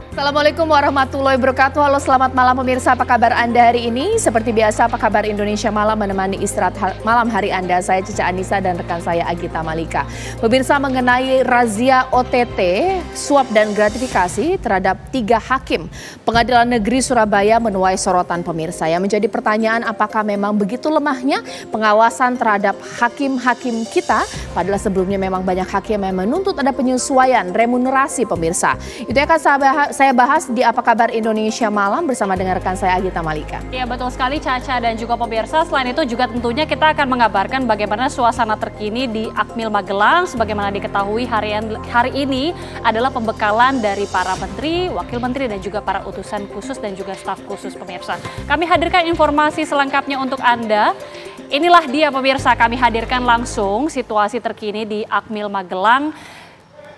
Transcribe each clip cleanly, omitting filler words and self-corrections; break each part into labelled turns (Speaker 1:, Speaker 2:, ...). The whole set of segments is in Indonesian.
Speaker 1: Assalamualaikum warahmatullahi wabarakatuh. Halo, selamat malam pemirsa, apa kabar Anda hari ini? Seperti biasa, apa kabar Indonesia Malam menemani istirahat malam hari Anda. Saya Cica Anissa dan rekan saya Agita Malika. Pemirsa, mengenai razia OTT, suap dan gratifikasi terhadap 3 hakim Pengadilan Negeri Surabaya menuai sorotan pemirsa. Yang menjadi pertanyaan, apakah memang begitu lemahnya pengawasan terhadap hakim-hakim kita? Padahal sebelumnya memang banyak hakim yang menuntut ada penyesuaian remunerasi pemirsa. Itu akan saya bahas di Apa Kabar Indonesia Malam bersama dengan rekan saya Agita Malika.
Speaker 2: Ya, betul sekali Caca dan juga pemirsa. Selain itu juga tentunya kita akan mengabarkan bagaimana suasana terkini di Akmil Magelang. Sebagaimana diketahui hari ini adalah pembekalan dari para menteri, wakil menteri dan juga para utusan khusus dan juga staf khusus pemirsa. Kami hadirkan informasi selengkapnya untuk Anda. Inilah dia pemirsa, kami hadirkan langsung situasi terkini di Akmil Magelang.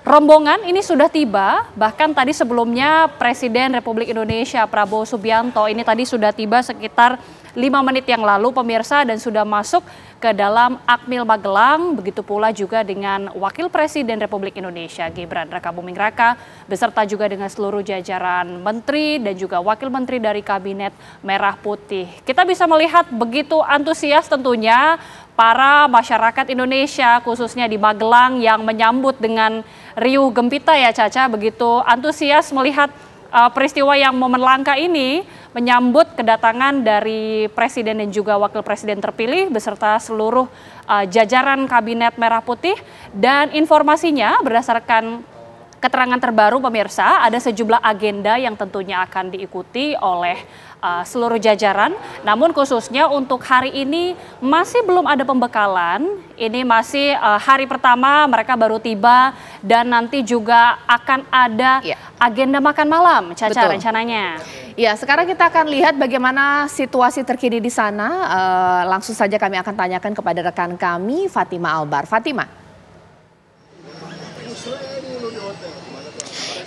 Speaker 2: Rombongan ini sudah tiba, bahkan tadi sebelumnya Presiden Republik Indonesia Prabowo Subianto ini tadi sudah tiba sekitar 5 menit yang lalu pemirsa dan sudah masuk ke dalam Akmil Magelang. Begitu pula juga dengan Wakil Presiden Republik Indonesia Gibran Rakabuming Raka beserta juga dengan seluruh jajaran menteri dan juga wakil menteri dari Kabinet Merah Putih. Kita bisa melihat begitu antusias tentunya para masyarakat Indonesia khususnya di Magelang yang menyambut dengan riuh gempita ya Caca, begitu antusias melihat peristiwa yang momen langka ini menyambut kedatangan dari Presiden dan juga Wakil Presiden terpilih beserta seluruh jajaran Kabinet Merah Putih. Dan informasinya berdasarkan keterangan terbaru pemirsa, ada sejumlah agenda yang tentunya akan diikuti oleh seluruh jajaran. Namun khususnya untuk hari ini masih belum ada pembekalan. Ini masih hari pertama mereka baru tiba dan nanti juga akan ada agenda makan malam, Caca, rencananya.
Speaker 1: Ya, sekarang kita akan lihat bagaimana situasi terkini di sana. Langsung saja kami akan tanyakan kepada rekan kami Fatima Albar. Fatima.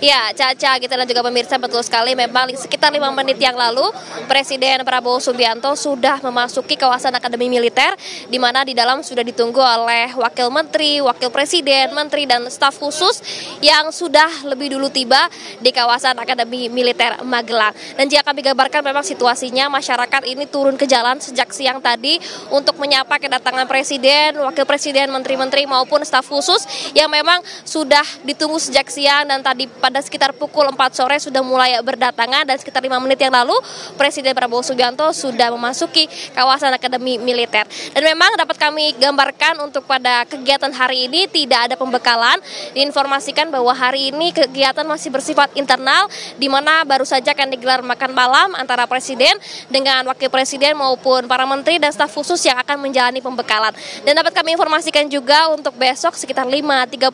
Speaker 3: Ya, Caca, kita dan juga pemirsa, betul sekali. Memang sekitar 5 menit yang lalu Presiden Prabowo Subianto sudah memasuki kawasan Akademi Militer, di mana di dalam sudah ditunggu oleh Wakil Menteri, Wakil Presiden, Menteri dan staf khusus yang sudah lebih dulu tiba di kawasan Akademi Militer Magelang. Dan jika kami gambarkan, memang situasinya masyarakat ini turun ke jalan sejak siang tadi untuk menyapa kedatangan Presiden, Wakil Presiden, Menteri-Menteri maupun staf khusus yang memang sudah ditunggu sejak siang. Dan tadi pada sekitar pukul 4 sore sudah mulai berdatangan dan sekitar 5 menit yang lalu Presiden Prabowo Subianto sudah memasuki kawasan Akademi Militer. Dan memang dapat kami gambarkan untuk pada kegiatan hari ini tidak ada pembekalan. Diinformasikan bahwa hari ini kegiatan masih bersifat internal, di mana baru saja akan digelar makan malam antara Presiden dengan Wakil Presiden maupun para menteri dan staf khusus yang akan menjalani pembekalan. Dan dapat kami informasikan juga untuk besok sekitar 5.30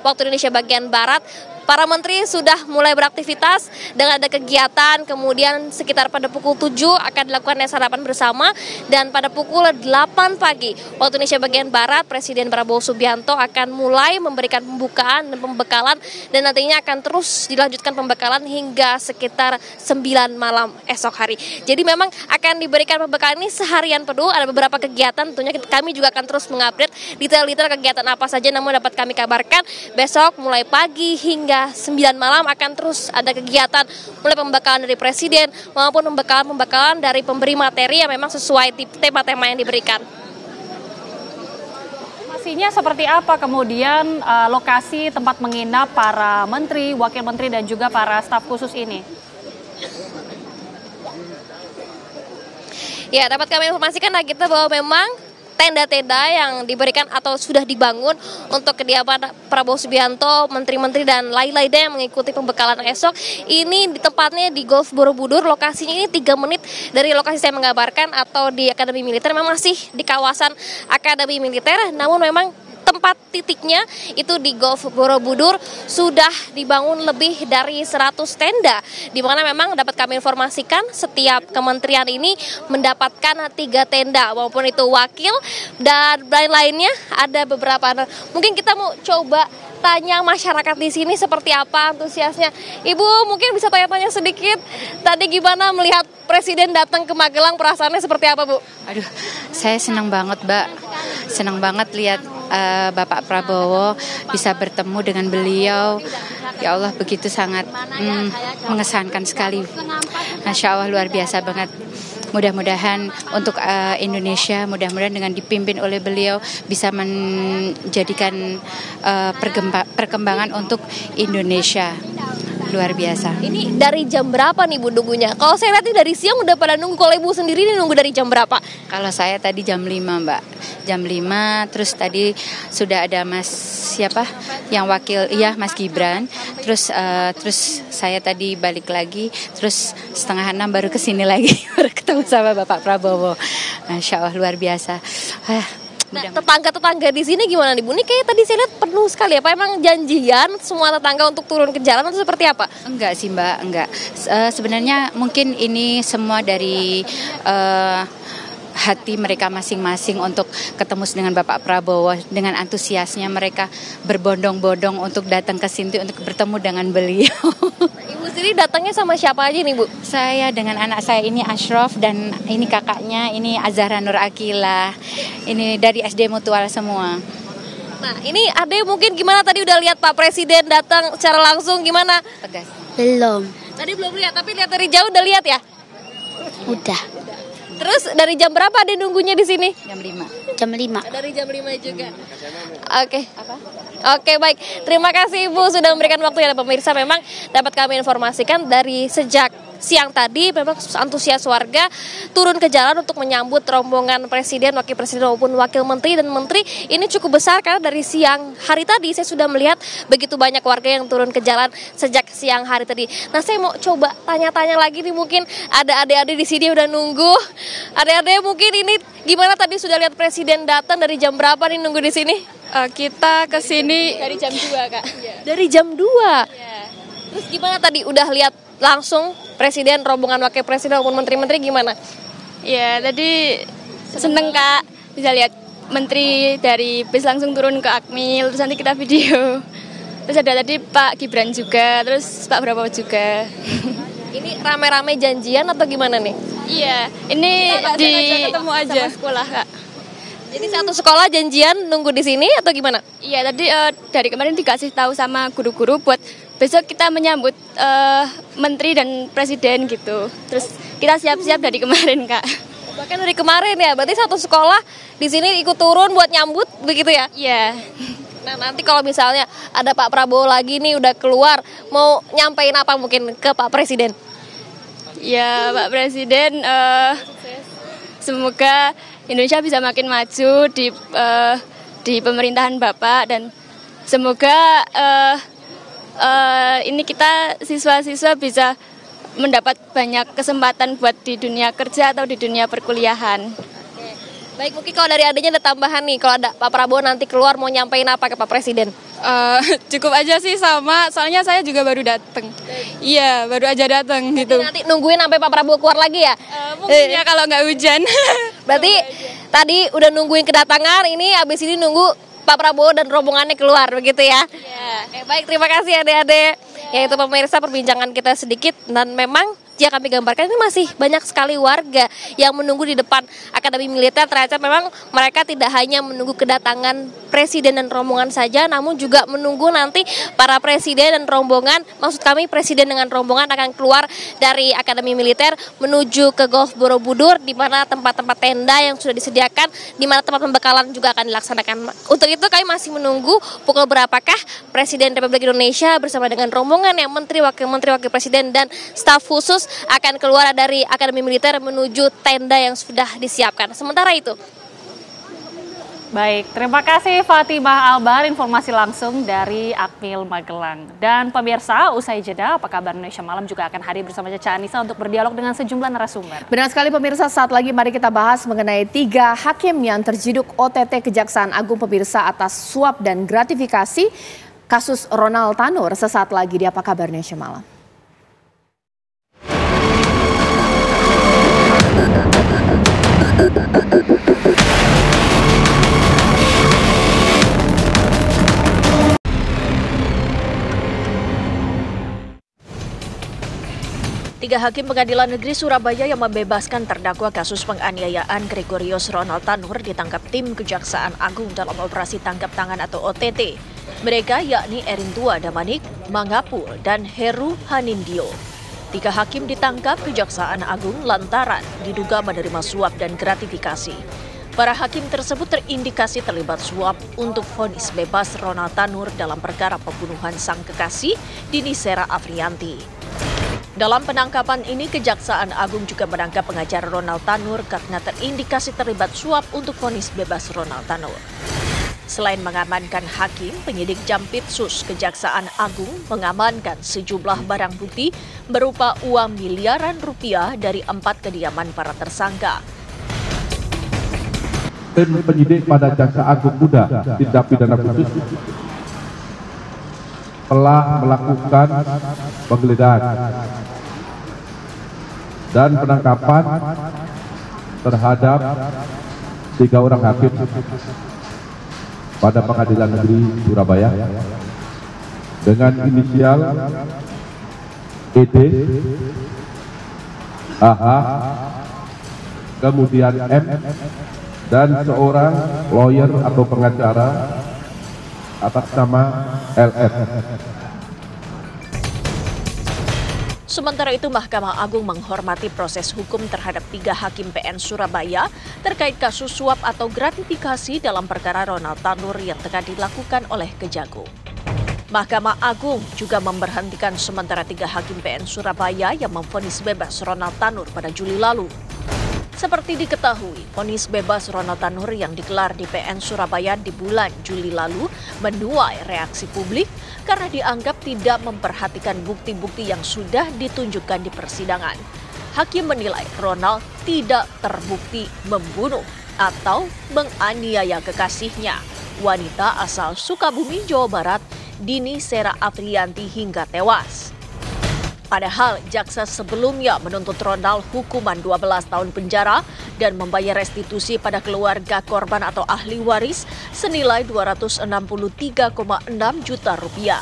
Speaker 3: waktu Indonesia bagian Barat, para menteri sudah mulai beraktivitas dengan ada kegiatan, kemudian sekitar pada pukul 7 akan dilakukan sarapan bersama, dan pada pukul 8 pagi waktu Indonesia bagian Barat Presiden Prabowo Subianto akan mulai memberikan pembukaan dan pembekalan, dan nantinya akan terus dilanjutkan pembekalan hingga sekitar 9 malam esok hari. Jadi memang akan diberikan pembekalan ini seharian penuh, ada beberapa kegiatan, tentunya kami juga akan terus mengupdate detail-detail kegiatan apa saja, namun dapat kami kabarkan besok mulai pagi hingga 9 malam akan terus ada kegiatan mulai pembekalan dari Presiden maupun pembekalan dari pemberi materi yang memang sesuai tema-tema yang diberikan.
Speaker 2: Informasinya seperti apa kemudian lokasi tempat menginap para menteri, wakil menteri dan juga para staf khusus ini?
Speaker 3: Ya, dapat kami informasikan kita bahwa memang tenda-tenda yang diberikan atau sudah dibangun untuk kediaman Prabowo Subianto, menteri-menteri dan lain-lainnya yang mengikuti pembekalan esok ini di tempatnya di Golf Borobudur. Lokasinya ini 3 menit dari lokasi saya mengabarkan atau di Akademi Militer. Memang masih di kawasan Akademi Militer, namun memang tempat titiknya itu di Golf Borobudur sudah dibangun lebih dari 100 tenda, di mana memang dapat kami informasikan setiap kementerian ini mendapatkan 3 tenda, maupun itu wakil dan lain-lainnya ada beberapa. Mungkin kita mau coba tanya masyarakat di sini seperti apa antusiasnya. Ibu mungkin bisa tanya-tanya sedikit, tadi gimana melihat Presiden datang ke Magelang, perasaannya seperti apa Bu?
Speaker 4: Aduh, saya senang banget Mbak, senang banget lihat Bapak Prabowo, bisa bertemu dengan beliau. Ya Allah, begitu sangat mengesankan sekali. Masya Allah, luar biasa banget. Mudah-mudahan untuk Indonesia, mudah-mudahan dengan dipimpin oleh beliau bisa menjadikan perkembangan untuk Indonesia. Luar biasa.
Speaker 3: Ini dari jam berapa nih Bu nunggunya? Kalau saya lihat ini dari siang udah pada nunggu. Kalau Ibu sendiri ini nunggu dari jam berapa?
Speaker 4: Kalau saya tadi jam 5 Mbak. Jam 5, terus tadi sudah ada Mas siapa yang wakil, iya Mas Gibran. Terus saya tadi balik lagi, terus 5:30 baru kesini lagi, baru ketemu sama Bapak Prabowo. Masya Allah, luar biasa.
Speaker 3: Nah, tetangga-tetangga di sini gimana nih Bu? Ini kayak tadi saya lihat penuh sekali. Apa emang janjian semua tetangga untuk turun ke jalan atau seperti apa?
Speaker 4: Enggak sih Mbak, enggak. Sebenarnya mungkin ini semua dari hati mereka masing-masing untuk ketemu dengan Bapak Prabowo. Dengan antusiasnya mereka berbondong-bondong untuk datang ke sini untuk bertemu dengan beliau.
Speaker 3: Ibu sendiri datangnya sama siapa aja nih Bu?
Speaker 4: Saya dengan anak saya ini Ashraf, dan ini kakaknya ini Azhara Nur Akila. Ini dari SD Mutual semua.
Speaker 3: Nah, ini ada yang mungkin gimana tadi udah lihat Pak Presiden datang secara langsung gimana?
Speaker 4: Tegas.
Speaker 5: Belum.
Speaker 3: Tadi belum lihat, tapi lihat dari jauh udah lihat ya?
Speaker 5: Udah.
Speaker 3: Terus dari jam berapa ada nunggunya di sini?
Speaker 4: Jam 5.
Speaker 5: Jam 5.
Speaker 3: Dari jam 5 juga. Oke. Oke, baik. Terima kasih Ibu sudah memberikan waktu ya pemirsa. Memang dapat kami informasikan dari sejak siang tadi memang antusias warga turun ke jalan untuk menyambut rombongan presiden, wakil presiden maupun wakil menteri dan menteri. Ini cukup besar karena dari siang hari tadi saya sudah melihat begitu banyak warga yang turun ke jalan sejak siang hari tadi. Nah, saya mau coba tanya-tanya lagi nih, mungkin ada adik-adik di sini udah nunggu. Adik-adik mungkin ini gimana tadi sudah lihat presiden datang dari jam berapa nih nunggu di sini?
Speaker 6: Kita ke sini
Speaker 3: dari jam 2, Kak. Dari jam 2. Terus gimana tadi udah lihat langsung presiden, rombongan wakil presiden maupun menteri-menteri gimana?
Speaker 6: Ya, tadi seneng Kak bisa lihat menteri dari bis langsung turun ke Akmil, terus nanti kita video. Terus ada tadi Pak Gibran juga, terus Pak Prabowo juga.
Speaker 3: Ini rame-rame janjian atau gimana nih?
Speaker 6: Iya, ini di ketemu aja sama sekolah Kak.
Speaker 3: Jadi satu sekolah janjian nunggu di sini atau gimana?
Speaker 6: Iya, tadi dari kemarin dikasih tahu sama guru-guru buat besok kita menyambut menteri dan presiden gitu. Terus kita siap-siap dari kemarin Kak.
Speaker 3: Bahkan dari kemarin ya, berarti satu sekolah di sini ikut turun buat nyambut begitu ya?
Speaker 6: Iya.
Speaker 3: Nah, nanti kalau misalnya ada Pak Prabowo lagi nih udah keluar, mau nyampein apa mungkin ke Pak Presiden?
Speaker 6: Ya, Pak Presiden, semoga Indonesia bisa makin maju di pemerintahan Bapak, dan semoga ini kita siswa-siswa bisa mendapat banyak kesempatan buat di dunia kerja atau di dunia perkuliahan.
Speaker 3: Baik, mungkin kalau dari adanya ada tambahan nih, kalau ada Pak Prabowo nanti keluar mau nyampein apa ke Pak Presiden?
Speaker 6: Cukup aja sih sama, soalnya saya juga baru datang. Iya, baru aja datang gitu.
Speaker 3: Nanti nungguin sampai Pak Prabowo keluar lagi ya?
Speaker 6: Mungkin ya kalau nggak hujan.
Speaker 3: Berarti tadi udah nungguin kedatangan, ini abis ini nunggu Pak Prabowo dan rombongannya keluar begitu ya? Iya. Baik, terima kasih adik-adik. Ya, itu pemirsa perbincangan kita sedikit, dan memang yang kami gambarkan ini masih banyak sekali warga yang menunggu di depan Akademi Militer. Ternyata memang mereka tidak hanya menunggu kedatangan presiden dan rombongan saja, namun juga menunggu nanti para presiden dan rombongan, maksud kami presiden dengan rombongan akan keluar dari Akademi Militer menuju ke Golf Borobudur, di mana tempat-tempat tenda yang sudah disediakan, di mana tempat pembekalan juga akan dilaksanakan. Untuk itu kami masih menunggu pukul berapakah Presiden Republik Indonesia bersama dengan rombongan yang menteri, wakil presiden dan staf khusus akan keluar dari Akademi Militer menuju tenda yang sudah disiapkan. Sementara itu.
Speaker 2: Baik, terima kasih Fatimah Albar, informasi langsung dari Akmil Magelang. Dan pemirsa, usai jeda, apa kabar Indonesia Malam juga akan hadir bersama Caca Anissa untuk berdialog dengan sejumlah narasumber.
Speaker 1: Benar sekali pemirsa, saat lagi mari kita bahas mengenai 3 hakim yang terjiduk OTT Kejaksaan Agung pemirsa atas suap dan gratifikasi kasus Ronald Tanur. Sesaat lagi di Apa Kabar Indonesia Malam.
Speaker 7: Tiga hakim Pengadilan Negeri Surabaya yang membebaskan terdakwa kasus penganiayaan Gregorius Ronald Tanur ditangkap tim Kejaksaan Agung dalam operasi tangkap tangan atau OTT. Mereka yakni Erintua Damanik, Mangapul, dan Heru Hanindio. Tiga hakim ditangkap Kejaksaan Agung lantaran diduga menerima suap dan gratifikasi. Para hakim tersebut terindikasi terlibat suap untuk vonis bebas Ronald Tanur dalam perkara pembunuhan sang kekasih Dini Sera Afrianti. Dalam penangkapan ini, Kejaksaan Agung juga menangkap pengacara Ronald Tanur karena terindikasi terlibat suap untuk vonis bebas Ronald Tanur. Selain mengamankan hakim, penyidik Jampitsus Kejaksaan Agung mengamankan sejumlah barang bukti berupa uang miliaran rupiah dari 4 kediaman para tersangka.
Speaker 8: Tim penyidik pada Jaksa Agung Muda Tindak Pidana Khusus telah melakukan penggeledahan dan penangkapan terhadap 3 orang hakim pada Pengadilan Negeri Surabaya dengan inisial ED, AH, kemudian M, dan seorang lawyer atau pengacara atas nama LS.
Speaker 7: Sementara itu, Mahkamah Agung menghormati proses hukum terhadap 3 hakim PN Surabaya terkait kasus suap atau gratifikasi dalam perkara Ronald Tanur yang tengah dilakukan oleh Kejagung. Mahkamah Agung juga memberhentikan sementara 3 hakim PN Surabaya yang memvonis bebas Ronald Tanur pada Juli lalu. Seperti diketahui, vonis bebas Ronald Tanur yang digelar di PN Surabaya di bulan Juli lalu menuai reaksi publik karena dianggap tidak memperhatikan bukti-bukti yang sudah ditunjukkan di persidangan. Hakim menilai Ronald tidak terbukti membunuh atau menganiaya kekasihnya, wanita asal Sukabumi, Jawa Barat, Dini Sera Afrianti hingga tewas. Padahal jaksa sebelumnya menuntut Ronald hukuman 12 tahun penjara dan membayar restitusi pada keluarga korban atau ahli waris senilai 263,6 juta rupiah.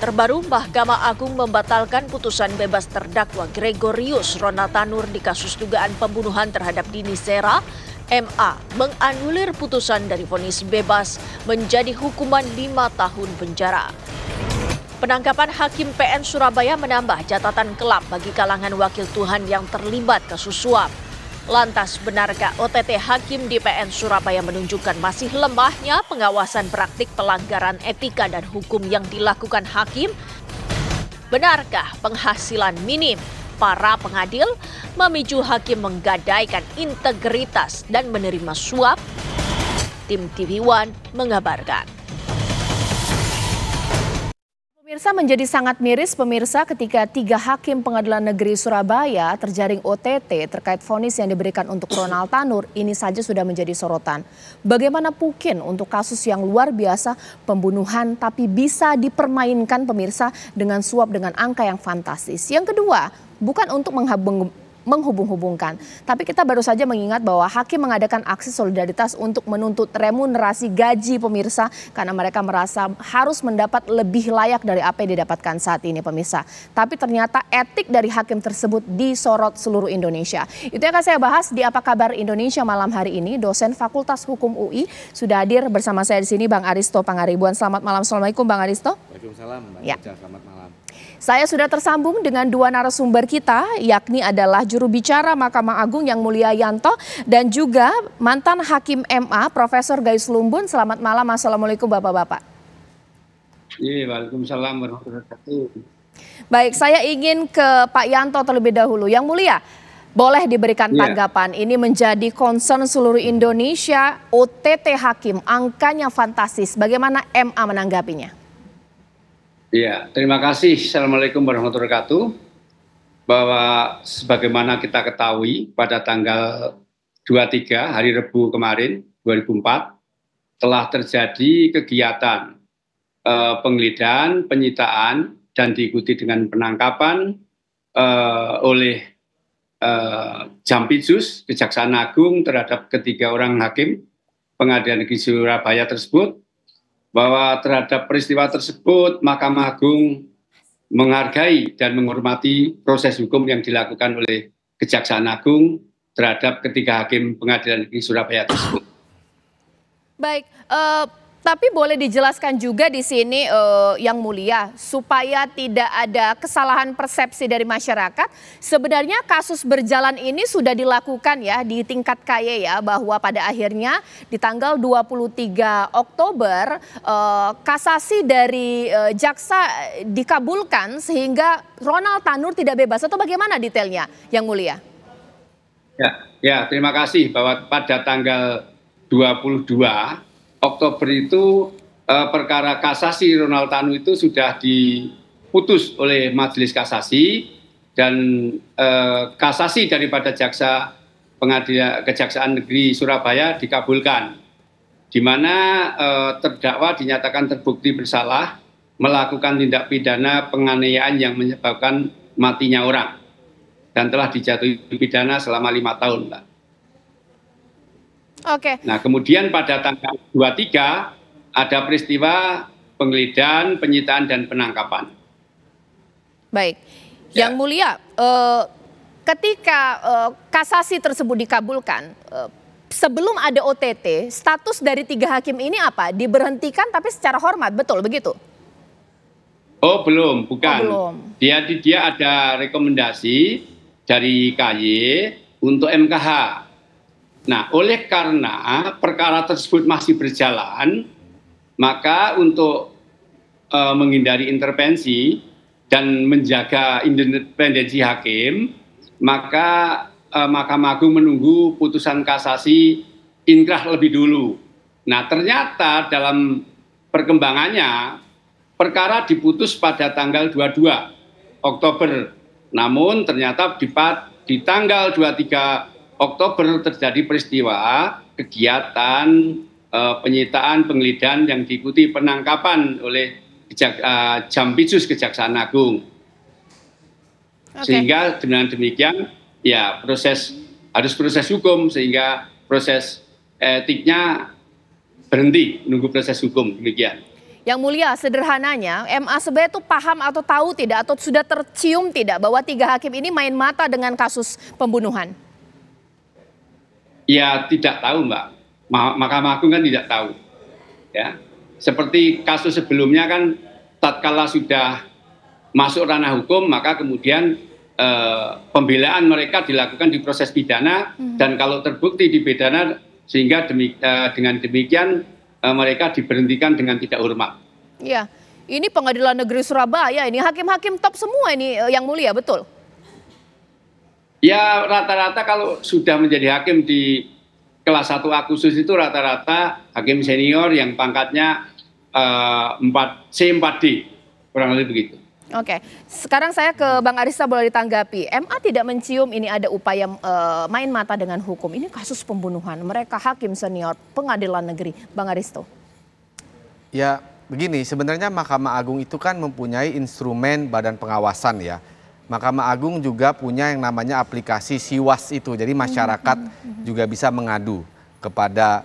Speaker 7: Terbaru, Mahkamah Agung membatalkan putusan bebas terdakwa Gregorius Ronald Tanur di kasus dugaan pembunuhan terhadap Dini Sera. MA menganulir putusan dari vonis bebas menjadi hukuman 5 tahun penjara. Penangkapan Hakim PN Surabaya menambah catatan kelam bagi kalangan wakil Tuhan yang terlibat kasus suap. Lantas, benarkah OTT Hakim di PN Surabaya menunjukkan masih lemahnya pengawasan praktik pelanggaran etika dan hukum yang dilakukan hakim? Benarkah penghasilan minim para pengadil memicu hakim menggadaikan integritas dan menerima suap? Tim TV One mengabarkan.
Speaker 1: Pemirsa, menjadi sangat miris pemirsa ketika 3 hakim Pengadilan Negeri Surabaya terjaring OTT terkait vonis yang diberikan untuk Ronald Tanur. Ini saja sudah menjadi sorotan. Bagaimana mungkin untuk kasus yang luar biasa pembunuhan tapi bisa dipermainkan pemirsa dengan suap dengan angka yang fantastis. Yang kedua, bukan untuk menghubung-hubungkan. Tapi kita baru saja mengingat bahwa hakim mengadakan aksi solidaritas untuk menuntut remunerasi gaji pemirsa karena mereka merasa harus mendapat lebih layak dari apa yang didapatkan saat ini pemirsa. Tapi ternyata etik dari hakim tersebut disorot seluruh Indonesia. Itu yang akan saya bahas di Apa Kabar Indonesia malam hari ini. Dosen Fakultas Hukum UI sudah hadir bersama saya di sini, Bang Aristo Pangaribuan. Selamat malam. Assalamualaikum Bang Aristo.
Speaker 9: Waalaikumsalam Mbak
Speaker 1: Ya.
Speaker 9: Ica, selamat malam.
Speaker 1: Saya sudah tersambung dengan 2 narasumber kita, yakni adalah juru bicara Mahkamah Agung Yang Mulia Yanto dan juga mantan Hakim MA Profesor Gayus Lumbun. Selamat malam, Assalamualaikum Bapak-Bapak.
Speaker 9: Iya, waalaikumsalam warahmatullahi wabarakatuh.
Speaker 1: Baik, saya ingin ke Pak Yanto terlebih dahulu. Yang Mulia, boleh diberikan tanggapan. Ini menjadi concern seluruh Indonesia, OTT Hakim, angkanya fantastis. Bagaimana MA menanggapinya?
Speaker 9: Iya, terima kasih. Assalamualaikum warahmatullahi wabarakatuh. Bahwa sebagaimana kita ketahui pada tanggal 23 hari Rabu kemarin 2004 telah terjadi kegiatan penggeledahan, penyitaan dan diikuti dengan penangkapan oleh Jampitsus Kejaksaan Agung terhadap 3 orang hakim Pengadilan Negeri Surabaya tersebut, bahwa terhadap peristiwa tersebut Mahkamah Agung menghargai dan menghormati proses hukum yang dilakukan oleh Kejaksaan Agung terhadap ketiga hakim Pengadilan Negeri Surabaya tersebut.
Speaker 1: Baik, tapi boleh dijelaskan juga di sini Yang Mulia, supaya tidak ada kesalahan persepsi dari masyarakat. Sebenarnya kasus berjalan ini sudah dilakukan ya di tingkat KY ya, bahwa pada akhirnya di tanggal 23 Oktober kasasi dari jaksa dikabulkan sehingga Ronald Tanur tidak bebas, atau bagaimana detailnya Yang Mulia?
Speaker 9: Ya, terima kasih bahwa pada tanggal 22 Oktober itu perkara kasasi Ronald Tanur itu sudah diputus oleh Majelis Kasasi, dan kasasi daripada jaksa Pengadilan Kejaksaan Negeri Surabaya dikabulkan, di mana terdakwa dinyatakan terbukti bersalah melakukan tindak pidana penganiayaan yang menyebabkan matinya orang dan telah dijatuhi pidana selama 5 tahun, Mbak.
Speaker 1: Oke.
Speaker 9: Nah, kemudian pada tanggal 23 ada peristiwa penggeledahan, penyitaan, dan penangkapan.
Speaker 1: Baik, Yang Mulia, ketika kasasi tersebut dikabulkan, sebelum ada OTT, status dari 3 hakim ini apa? Diberhentikan tapi secara hormat, betul begitu?
Speaker 9: Oh, belum, bukan.
Speaker 1: Oh, belum.
Speaker 9: Dia ada rekomendasi dari KY untuk MKH. Nah, oleh karena perkara tersebut masih berjalan, maka untuk menghindari intervensi dan menjaga independensi hakim, maka Mahkamah Agung menunggu putusan kasasi inkrah lebih dulu. Nah, ternyata dalam perkembangannya, perkara diputus pada tanggal 22 Oktober. Namun ternyata di tanggal 23 Oktober terjadi peristiwa kegiatan penyitaan, penggeledahan yang diikuti penangkapan oleh Jampitsus Kejaksaan Agung. Sehingga dengan demikian ya harus proses hukum, sehingga proses etiknya berhenti menunggu proses hukum, demikian.
Speaker 1: Yang Mulia, sederhananya MA sebenarnya itu paham atau tahu tidak, atau sudah tercium tidak bahwa 3 hakim ini main mata dengan kasus pembunuhan?
Speaker 9: Ya, tidak tahu, Mbak. Mahkamah Agung kan tidak tahu. Ya, seperti kasus sebelumnya kan, tatkala sudah masuk ranah hukum, maka kemudian pembelaan mereka dilakukan di proses pidana, dan kalau terbukti di pidana, sehingga dengan demikian mereka diberhentikan dengan tidak hormat.
Speaker 1: Iya, ini Pengadilan Negeri Surabaya, ini hakim-hakim top semua ini Yang Mulia, betul?
Speaker 9: Ya, rata-rata kalau sudah menjadi hakim di kelas 1A khusus itu rata-rata hakim senior yang pangkatnya 4C, 4D, kurang lebih begitu.
Speaker 1: Oke, sekarang saya ke Bang Arista, boleh ditanggapi. MA tidak mencium ini ada upaya main mata dengan hukum. Ini kasus pembunuhan, mereka hakim senior Pengadilan Negeri. Bang Aristo.
Speaker 10: Ya begini, sebenarnya Mahkamah Agung itu kan mempunyai instrumen badan pengawasan ya. Mahkamah Agung juga punya yang namanya aplikasi Siwas itu. Jadi masyarakat juga bisa mengadu kepada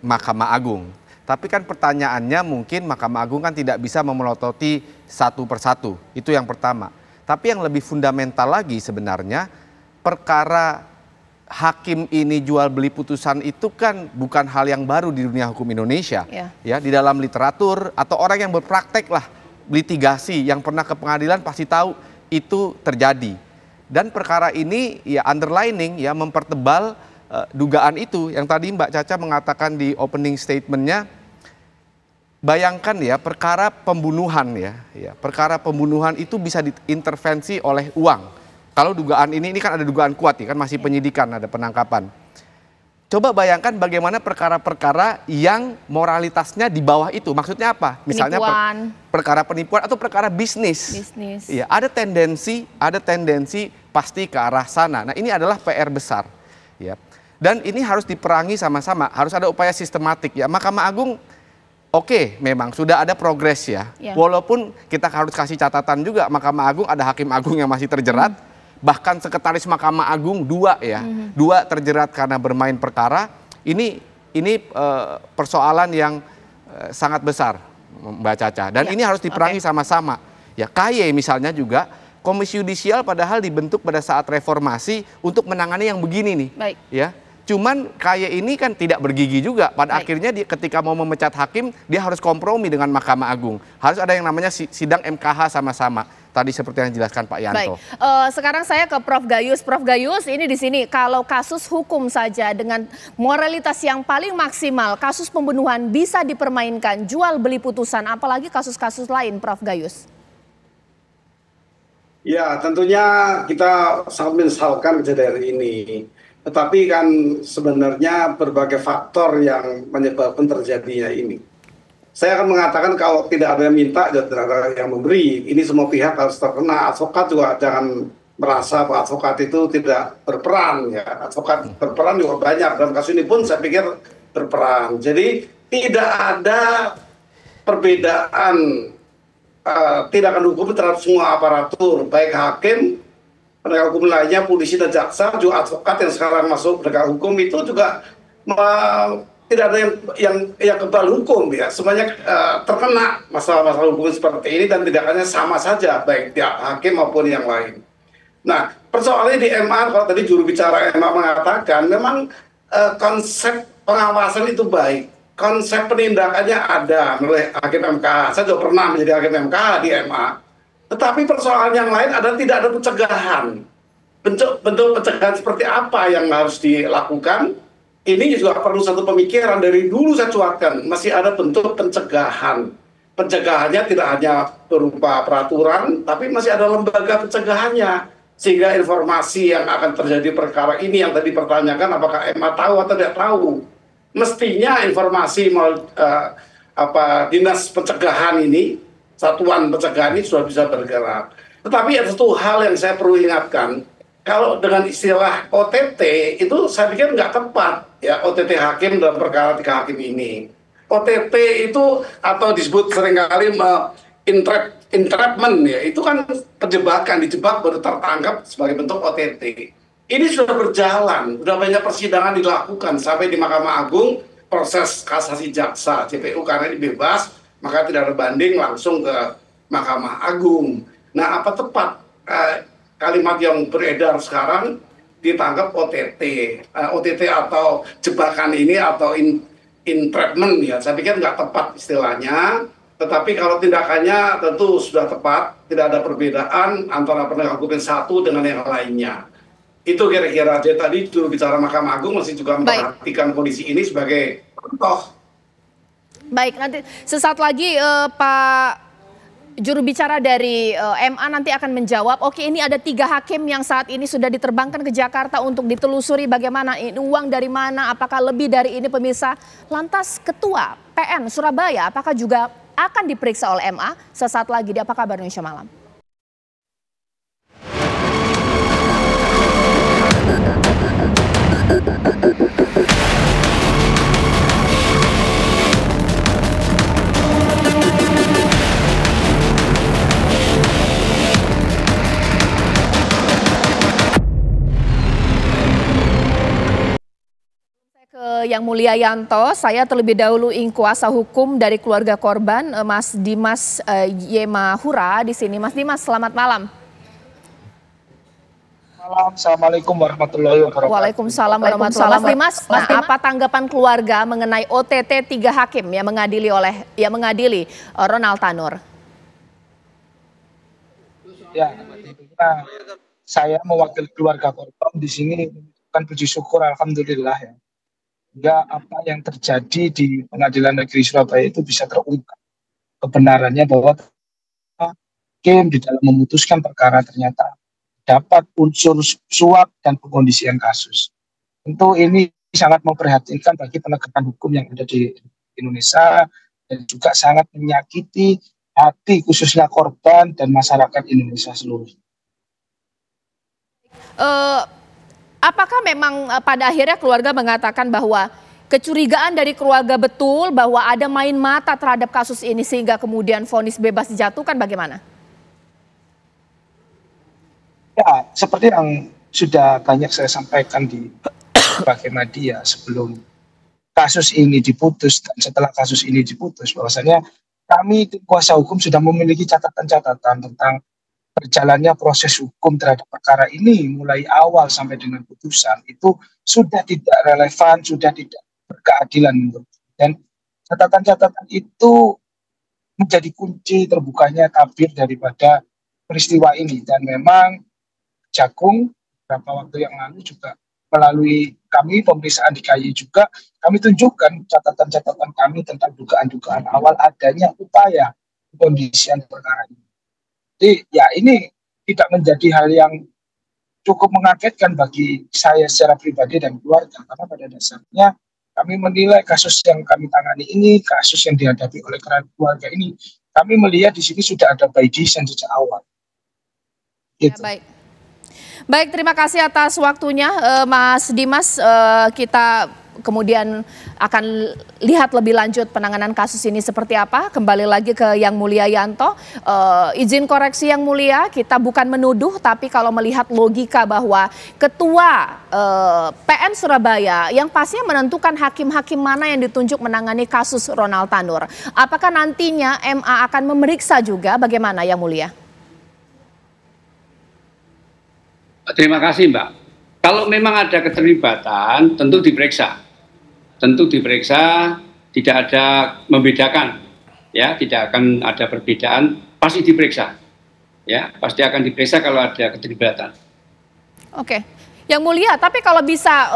Speaker 10: Mahkamah Agung. Tapi kan pertanyaannya mungkin Mahkamah Agung kan tidak bisa memelototi satu persatu. Itu yang pertama. Tapi yang lebih fundamental lagi sebenarnya, perkara hakim ini jual beli putusan itu kan bukan hal yang baru di dunia hukum Indonesia. Ya, di dalam literatur atau orang yang berpraktek lah litigasi yang pernah ke pengadilan pasti tahu itu terjadi. Dan perkara ini ya underlining ya mempertebal dugaan itu yang tadi Mbak Caca mengatakan di opening statementnya. Bayangkan ya perkara pembunuhan perkara pembunuhan itu bisa diintervensi oleh uang. Kalau dugaan ini kan ada dugaan kuat ya kan, masih penyidikan, ada penangkapan. Coba bayangkan bagaimana perkara-perkara yang moralitasnya di bawah itu. Maksudnya apa? Misalnya perkara penipuan atau perkara bisnis. Iya, ada tendensi pasti ke arah sana. Nah, ini adalah PR besar ya. Dan ini harus diperangi sama-sama, harus ada upaya sistematik ya. Mahkamah Agung oke, memang sudah ada progres ya. Walaupun kita harus kasih catatan juga, Mahkamah Agung ada hakim agung yang masih terjerat, bahkan sekretaris Mahkamah Agung 2 ya, 2 terjerat karena bermain perkara. Ini persoalan yang sangat besar, Mbak Caca. Dan ini harus diperangi sama-sama. Ya KY misalnya juga, Komisi Yudisial padahal dibentuk pada saat reformasi untuk menangani yang begini nih.
Speaker 1: Baik.
Speaker 10: Ya. Cuman KY ini kan tidak bergigi juga. Pada akhirnya ketika mau memecat hakim, dia harus kompromi dengan Mahkamah Agung. Harus ada yang namanya sidang MKH sama-sama. Tadi seperti yang dijelaskan Pak Yanto.
Speaker 1: Baik, sekarang saya ke Prof. Gayus. Prof. Gayus, ini di sini kalau kasus hukum saja dengan moralitas yang paling maksimal, kasus pembunuhan bisa dipermainkan, jual beli putusan, apalagi kasus-kasus lain, Prof. Gayus. Ya, tentunya kita sangat menyesalkan kejadian ini. Tetapi kan sebenarnya berbagai faktor yang menyebabkan terjadinya ini. Saya akan mengatakan kalau tidak ada yang minta, tidak ada yang memberi. Ini semua pihak harus terkena. Advokat juga jangan merasa bahwa advokat itu tidak berperan. Ya. Advokat berperan juga banyak. Dalam kasus ini pun saya pikir berperan. Jadi tidak ada perbedaan tindakan hukum terhadap semua aparatur, baik hakim, penegak hukum lainnya, polisi dan jaksa, juga advokat yang sekarang masuk penegak hukum itu juga tidak ada yang kebal hukum ya, semuanya terkena masalah-masalah hukum seperti ini dan tindakannya sama saja baik pihak hakim maupun yang lain. Nah, persoalannya di MA, kalau tadi juru bicara MA mengatakan memang konsep pengawasan itu baik, konsep penindakannya ada oleh hakim MK. Saya juga pernah menjadi hakim MK di MA. Tetapi persoalan yang lain adalah tidak ada pencegahan. Bentuk pencegahan seperti apa yang harus dilakukan? Ini juga perlu satu pemikiran dari dulu saya cuatkan. Masih ada bentuk pencegahan. Pencegahannya tidak hanya berupa peraturan, tapi masih ada lembaga pencegahannya. Sehingga informasi yang akan terjadi perkara ini yang tadi pertanyakan apakah MA tahu atau tidak tahu. Mestinya informasi dinas pencegahan ini, satuan pencegahan ini sudah bisa bergerak. Tetapi ada satu hal yang saya perlu ingatkan, kalau dengan istilah OTT itu saya pikir nggak tepat ya, OTT hakim dalam perkara 3 hakim ini. OTT itu atau disebut seringkali entrapment ya, itu kan penjebakan, dijebak baru tertangkap sebagai bentuk OTT. Ini sudah berjalan, sudah banyak persidangan dilakukan sampai di Mahkamah Agung, proses kasasi jaksa JPU karena ini bebas, maka tidak ada banding langsung ke Mahkamah Agung. Nah, apa tepat kalimat yang beredar sekarang ditangkap OTT, OTT atau jebakan ini atau entrapment ya, saya pikir nggak tepat istilahnya. Tetapi kalau tindakannya tentu sudah tepat, tidak ada perbedaan antara penegak hukum satu dengan yang lainnya. Itu kira-kira aja tadi juru bicara Mahkamah Agung masih juga memperhatikan kondisi ini sebagai contoh. Baik, nanti sesaat lagi Pak juru bicara dari MA nanti akan menjawab. Oke, ini ada 3 hakim yang saat ini sudah diterbangkan ke Jakarta untuk ditelusuri bagaimana ini uang dari mana, apakah lebih dari ini pemirsa. Lantas Ketua PN Surabaya apakah juga akan diperiksa oleh MA? Sesaat lagi di Apa Kabar Indonesia Malam. Yang Mulia Yanto, saya terlebih dahulu kuasa hukum dari keluarga korban, Mas Dimas Yemahura di sini. Mas Dimas, selamat malam.
Speaker 11: Assalamualaikum warahmatullahi wabarakatuh.
Speaker 1: Waalaikumsalam warahmatullahi wabarakatuh. Mas Dimas, apa tanggapan keluarga mengenai OTT 3 hakim yang mengadili Ronald Tanur?
Speaker 11: Ya, tentunya saya mewakili keluarga korban di sini kan puji syukur alhamdulillah ya. Hingga apa yang terjadi di Pengadilan Negeri Surabaya itu bisa terungkap kebenarannya bahwa hakim di dalam memutuskan perkara ternyata dapat unsur suap dan pengkondisian kasus. Tentu ini sangat memprihatinkan bagi penegakan hukum yang ada di Indonesia dan juga sangat menyakiti hati khususnya korban dan masyarakat Indonesia seluruhnya.
Speaker 1: Apakah memang pada akhirnya keluarga mengatakan bahwa kecurigaan dari keluarga betul bahwa ada main mata terhadap kasus ini sehingga kemudian vonis bebas dijatuhkan, bagaimana?
Speaker 11: Ya, seperti yang sudah banyak saya sampaikan di berbagai media sebelum kasus ini diputus dan setelah kasus ini diputus, bahwasanya kami tim kuasa hukum sudah memiliki catatan-catatan tentang berjalannya proses hukum terhadap perkara ini mulai awal sampai dengan putusan itu sudah tidak relevan, sudah tidak berkeadilan menurut. Dan catatan-catatan itu menjadi kunci terbukanya tabir daripada peristiwa ini. Dan memang Jagung beberapa waktu yang lalu juga melalui kami pemeriksaan di KY juga kami tunjukkan catatan-catatan kami tentang dugaan-dugaan awal adanya upaya pengkondisian perkara ini. Jadi ya ini tidak menjadi hal yang cukup mengagetkan bagi saya secara pribadi dan keluarga, karena pada dasarnya kami menilai kasus yang kami tangani ini, kasus yang dihadapi oleh keluarga ini, kami melihat di sini sudah ada by design sejak awal. Gitu.
Speaker 1: Ya, baik. Baik, terima kasih atas waktunya Mas Dimas. Kita kemudian akan lihat lebih lanjut penanganan kasus ini seperti apa. Kembali lagi ke Yang Mulia Yanto. Izin koreksi Yang Mulia, kita bukan menuduh, tapi kalau melihat logika bahwa ketua PN Surabaya yang pastinya menentukan hakim-hakim mana yang ditunjuk menangani kasus Ronald Tanur. Apakah nantinya MA akan memeriksa juga, bagaimana Yang Mulia?
Speaker 9: Terima kasih Mbak. Kalau memang ada keterlibatan, tentu diperiksa. Tentu diperiksa, tidak ada membedakan, ya, tidak akan ada perbedaan, pasti diperiksa, ya, pasti akan diperiksa kalau ada keterlibatan.
Speaker 1: Oke, Yang Mulia, tapi kalau bisa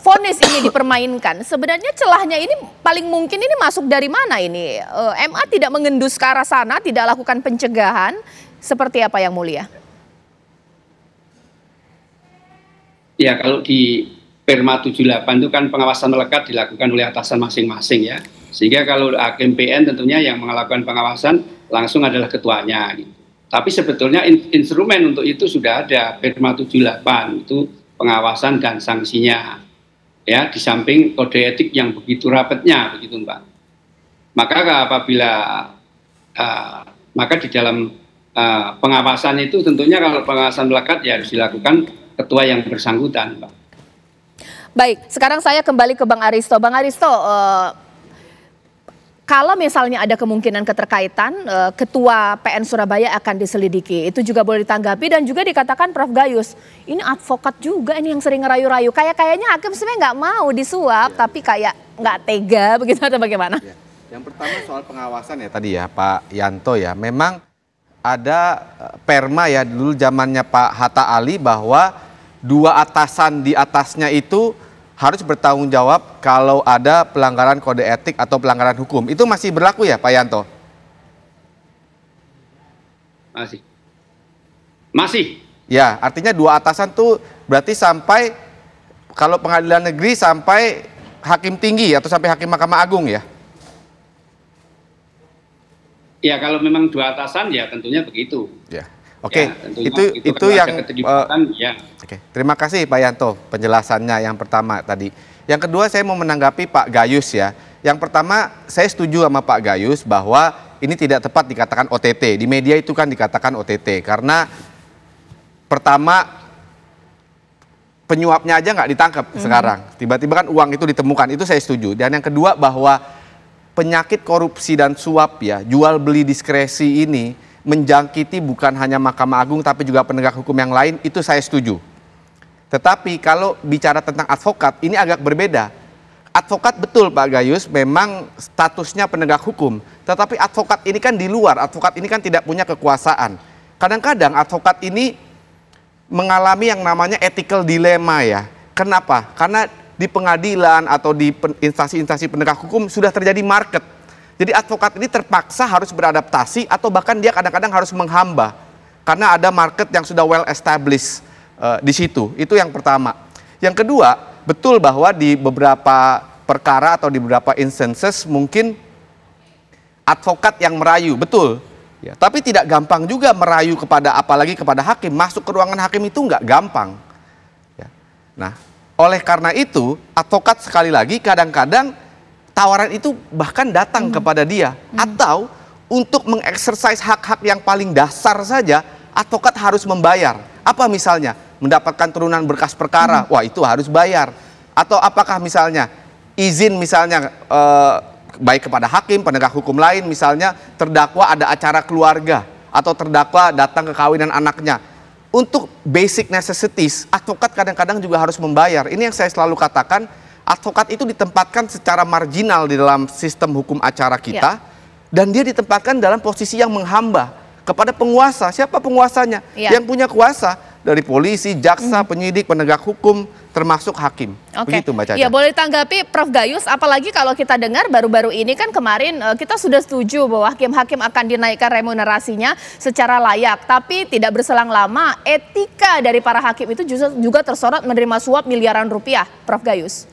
Speaker 1: vonis ini dipermainkan, sebenarnya celahnya ini paling mungkin ini masuk dari mana ini? MA tidak mengendus ke arah sana, tidak lakukan pencegahan, seperti apa Yang Mulia?
Speaker 9: Ya, kalau di Perma 78 itu kan pengawasan melekat dilakukan oleh atasan masing-masing ya. Sehingga kalau hakim PN tentunya yang melakukan pengawasan langsung adalah ketuanya. Gitu. Tapi sebetulnya instrumen untuk itu sudah ada, Perma 78 itu pengawasan dan sanksinya. Ya, di samping kode etik yang begitu rapatnya, begitu Mbak. Maka apabila maka di dalam pengawasan itu tentunya kalau pengawasan melekat ya harus dilakukan ketua yang bersangkutan, Pak.
Speaker 1: Baik, sekarang saya kembali ke Bang Aristo. Bang Aristo, kalau misalnya ada kemungkinan keterkaitan, ketua PN Surabaya akan diselidiki. Itu juga boleh ditanggapi dan juga dikatakan Prof. Gayus, ini advokat juga ini yang sering ngerayu-rayu. Kayaknya hakim sebenarnya nggak mau disuap, tapi kayak nggak tega, begitu atau bagaimana?
Speaker 10: Ya. Yang pertama soal pengawasan ya tadi ya Pak Yanto ya, memang ada perma ya dulu zamannya Pak Hatta Ali bahwa dua atasan di atasnya itu harus bertanggung jawab kalau ada pelanggaran kode etik atau pelanggaran hukum. Itu masih berlaku ya Pak Yanto?
Speaker 9: Masih.
Speaker 10: Ya, artinya dua atasan tuh berarti sampai kalau pengadilan negeri sampai hakim tinggi atau sampai hakim Mahkamah Agung ya?
Speaker 9: Ya, kalau memang dua atasan ya tentunya begitu.
Speaker 10: Ya. Oke,
Speaker 9: ya,
Speaker 10: itu yang
Speaker 9: ya.
Speaker 10: Oke, terima kasih Pak Yanto penjelasannya yang pertama tadi. Yang kedua saya mau menanggapi Pak Gayus ya. Yang pertama saya setuju sama Pak Gayus bahwa ini tidak tepat dikatakan OTT. Di media itu kan dikatakan OTT karena pertama penyuapnya aja nggak ditangkap sekarang. Tiba-tiba kan uang itu ditemukan, itu saya setuju. Dan yang kedua bahwa penyakit korupsi dan suap ya, jual beli diskresi ini menjangkiti bukan hanya Mahkamah Agung tapi juga penegak hukum yang lain, itu saya setuju. Tetapi kalau bicara tentang advokat, ini agak berbeda. Advokat betul Pak Gayus memang statusnya penegak hukum, tetapi advokat ini kan di luar, advokat ini kan tidak punya kekuasaan. Kadang-kadang advokat ini mengalami yang namanya ethical dilemma ya. Kenapa? Karena di pengadilan atau di instansi-instansi penegak hukum sudah terjadi market. Jadi advokat ini terpaksa harus beradaptasi atau bahkan dia kadang-kadang harus menghamba karena ada market yang sudah well established di situ. Itu yang pertama. Yang kedua, betul bahwa di beberapa perkara atau di beberapa instances mungkin advokat yang merayu, betul. Ya, tapi tidak gampang juga merayu kepada apalagi kepada hakim. Masuk ke ruangan hakim itu nggak gampang. Ya. Nah, oleh karena itu advokat sekali lagi kadang-kadang tawaran itu bahkan datang kepada dia. Atau untuk mengeksersis hak-hak yang paling dasar saja, advokat harus membayar. Apa misalnya? Mendapatkan turunan berkas perkara, wah itu harus bayar. Atau apakah misalnya izin misalnya baik kepada hakim, penegak hukum lain, misalnya terdakwa ada acara keluarga atau terdakwa datang ke kawinan anaknya. Untuk basic necessities, advokat kadang-kadang juga harus membayar. Ini yang saya selalu katakan, advokat itu ditempatkan secara marginal di dalam sistem hukum acara kita, dan dia ditempatkan dalam posisi yang menghamba kepada penguasa. Siapa penguasanya? Yang punya kuasa dari polisi, jaksa, penyidik, penegak hukum, termasuk hakim. Begitu Mbak Caca.
Speaker 1: Ya, boleh tanggapi Prof Gayus, apalagi kalau kita dengar baru-baru ini kan kemarin kita sudah setuju bahwa hakim-hakim akan dinaikkan remunerasinya secara layak, tapi tidak berselang lama etika dari para hakim itu juga tersorot menerima suap miliaran rupiah, Prof Gayus.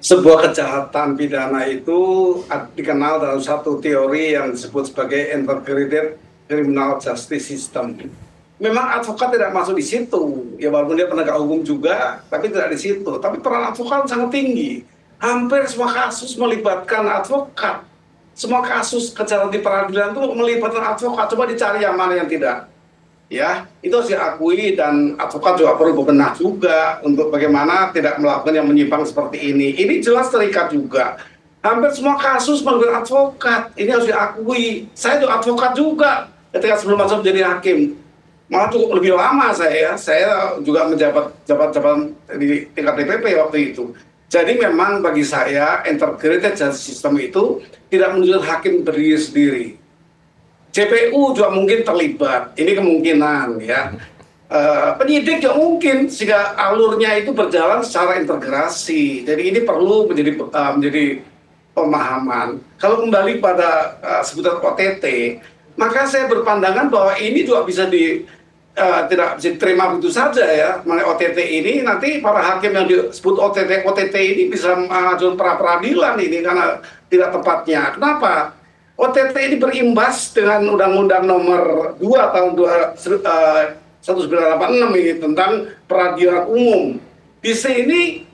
Speaker 12: Sebuah kejahatan pidana itu dikenal dalam satu teori yang disebut sebagai integrated criminal justice system. Memang advokat tidak masuk di situ, ya walaupun dia penegak hukum juga, tapi tidak di situ. Tapi peran advokat sangat tinggi. Hampir semua kasus melibatkan advokat. Semua kasus kejahatan di peradilan itu melibatkan advokat. Coba dicari yang mana yang tidak. Ya, itu harus diakui, dan advokat juga perlu bebenah juga untuk bagaimana tidak melakukan yang menyimpang seperti ini. Ini jelas terikat juga. Hampir semua kasus melibatkan advokat. Ini harus diakui. Saya juga advokat juga ketika sebelum masuk menjadi hakim. Malah cukup lebih lama saya juga menjabat jabatan di tingkat DPP waktu itu. Jadi memang bagi saya integrated justice system itu tidak menunjukkan hakim berdiri sendiri. JPU juga mungkin terlibat, ini kemungkinan ya. Penyidik juga mungkin sehingga alurnya itu berjalan secara integrasi. Jadi ini perlu menjadi pemahaman. Kalau kembali pada sebutan OTT, maka saya berpandangan bahwa ini juga bisa tidak bisa diterima begitu saja ya. Mengenai OTT ini nanti para hakim yang disebut OTT ini bisa mengajukan pra peradilan ini karena tidak tepatnya. Kenapa? OTT ini berimbas dengan Undang-Undang Nomor 2 tahun 1986 ini tentang peradilan umum. Di sini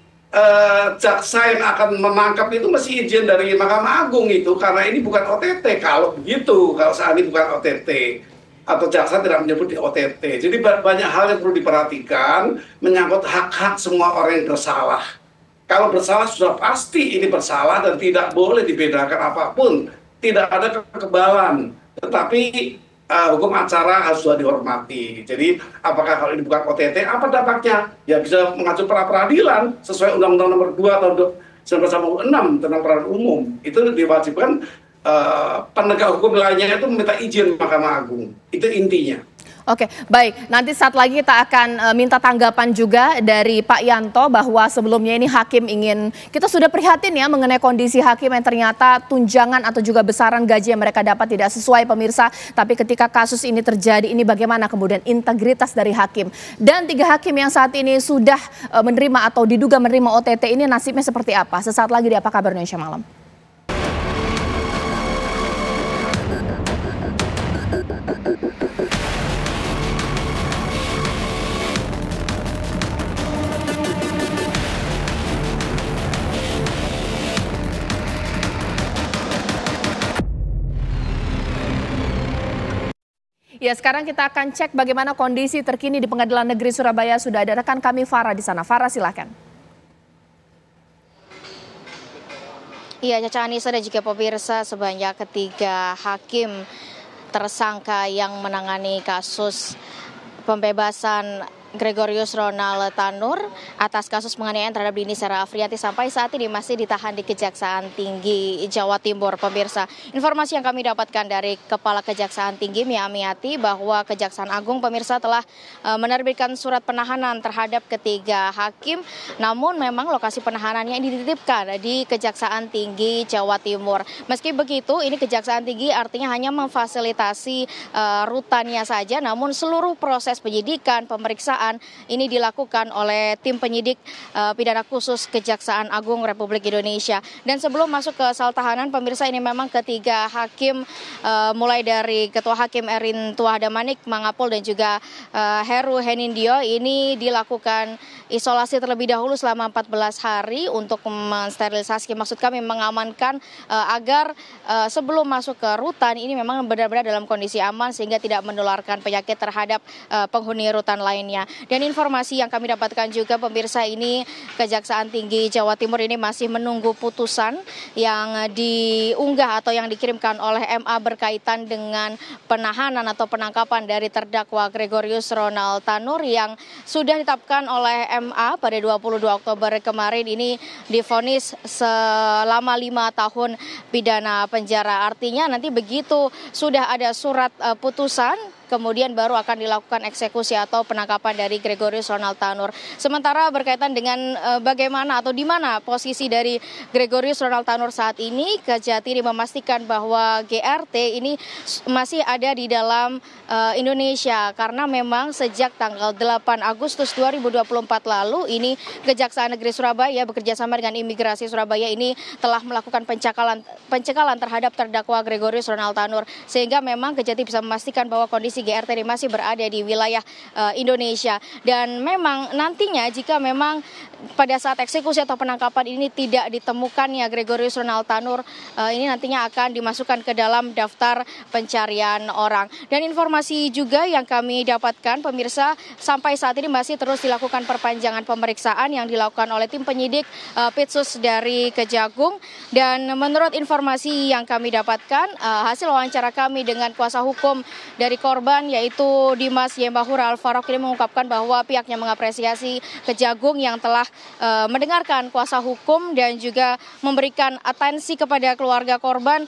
Speaker 12: jaksa yang akan menangkap itu mesti izin dari Mahkamah Agung itu, karena ini bukan OTT. Kalau begitu, kalau saat ini bukan OTT atau jaksa tidak menyebut di OTT. Jadi banyak hal yang perlu diperhatikan menyangkut hak-hak semua orang yang bersalah. Kalau bersalah sudah pasti ini bersalah dan tidak boleh dibedakan apapun. Tidak ada kekebalan. Tetapi hukum acara harus dihormati. Jadi apakah kalau ini bukan OTT, apa dampaknya? Ya bisa mengacu pra peradilan sesuai Undang-Undang Nomor 2 tahun 1986 tentang peradilan umum. Itu diwajibkan penegak hukum lainnya itu meminta izin Mahkamah Agung. Itu intinya.
Speaker 1: Oke, baik. Nanti saat lagi kita akan minta tanggapan juga dari Pak Yanto bahwa sebelumnya ini hakim kita sudah prihatin ya mengenai kondisi hakim yang ternyata tunjangan atau juga besaran gaji yang mereka dapat tidak sesuai pemirsa. Tapi ketika kasus ini terjadi, ini bagaimana kemudian integritas dari hakim. Dan 3 hakim yang saat ini sudah menerima atau diduga menerima OTT ini nasibnya seperti apa? Sesaat lagi di Apa Kabar Indonesia Malam. Ya, sekarang kita akan cek bagaimana kondisi terkini di Pengadilan Negeri Surabaya. Sudah ada rekan kami Farah di sana. Farah, silakan.
Speaker 13: Iya, Caca Anissa dan juga pemirsa, sebanyak 3 hakim tersangka yang menangani kasus pembebasan Gregorius Ronald Tanur atas kasus penganiayaan terhadap Dini Sarah Afrianti sampai saat ini masih ditahan di Kejaksaan Tinggi Jawa Timur, pemirsa. Informasi yang kami dapatkan dari Kepala Kejaksaan Tinggi Miamiati bahwa Kejaksaan Agung, pemirsa, telah menerbitkan surat penahanan terhadap 3 hakim. Namun memang lokasi penahanannya ini dititipkan di Kejaksaan Tinggi Jawa Timur. Meski begitu, ini Kejaksaan Tinggi artinya hanya memfasilitasi rutannya saja, namun seluruh proses penyidikan, pemeriksaan ini dilakukan oleh tim penyidik pidana khusus Kejaksaan Agung Republik Indonesia. Dan sebelum masuk ke sel tahanan, pemirsa, ini memang 3 hakim mulai dari Ketua Hakim Erin Tuahdamanik Mangapol dan juga Heru Henindyo ini dilakukan isolasi terlebih dahulu selama 14 hari untuk mensterilisasi, maksud kami mengamankan agar sebelum masuk ke rutan ini memang benar-benar dalam kondisi aman sehingga tidak menularkan penyakit terhadap penghuni rutan lainnya. Dan informasi yang kami dapatkan juga pemirsa, ini Kejaksaan Tinggi Jawa Timur ini masih menunggu putusan yang diunggah atau yang dikirimkan oleh MA berkaitan dengan penahanan atau penangkapan dari terdakwa Gregorius Ronald Tanur yang sudah ditetapkan oleh MA pada 22 Oktober kemarin. Ini divonis selama 5 tahun pidana penjara. Artinya nanti begitu sudah ada surat putusan, kemudian baru akan dilakukan eksekusi atau penangkapan dari Gregorius Ronald Tanur. Sementara berkaitan dengan bagaimana atau di mana posisi dari Gregorius Ronald Tanur saat ini, Kejati memastikan bahwa GRT ini masih ada di dalam Indonesia karena memang sejak tanggal 8 Agustus 2024 lalu ini Kejaksaan Negeri Surabaya bekerjasama dengan Imigrasi Surabaya ini telah melakukan pencekalan terhadap terdakwa Gregorius Ronald Tanur, sehingga memang Kejati bisa memastikan bahwa kondisi GRT ini masih berada di wilayah Indonesia. Dan memang nantinya jika memang pada saat eksekusi atau penangkapan ini tidak ditemukannya Gregorius Ronald Tanur, ini nantinya akan dimasukkan ke dalam daftar pencarian orang. Dan informasi juga yang kami dapatkan pemirsa, sampai saat ini masih terus dilakukan perpanjangan pemeriksaan yang dilakukan oleh tim penyidik Pitsus dari Kejagung. Dan menurut informasi yang kami dapatkan, hasil wawancara kami dengan kuasa hukum dari korban yaitu Dimas Yembahur Al-Farouk ini mengungkapkan bahwa pihaknya mengapresiasi Kejagung yang telah mendengarkan kuasa hukum dan juga memberikan atensi kepada keluarga korban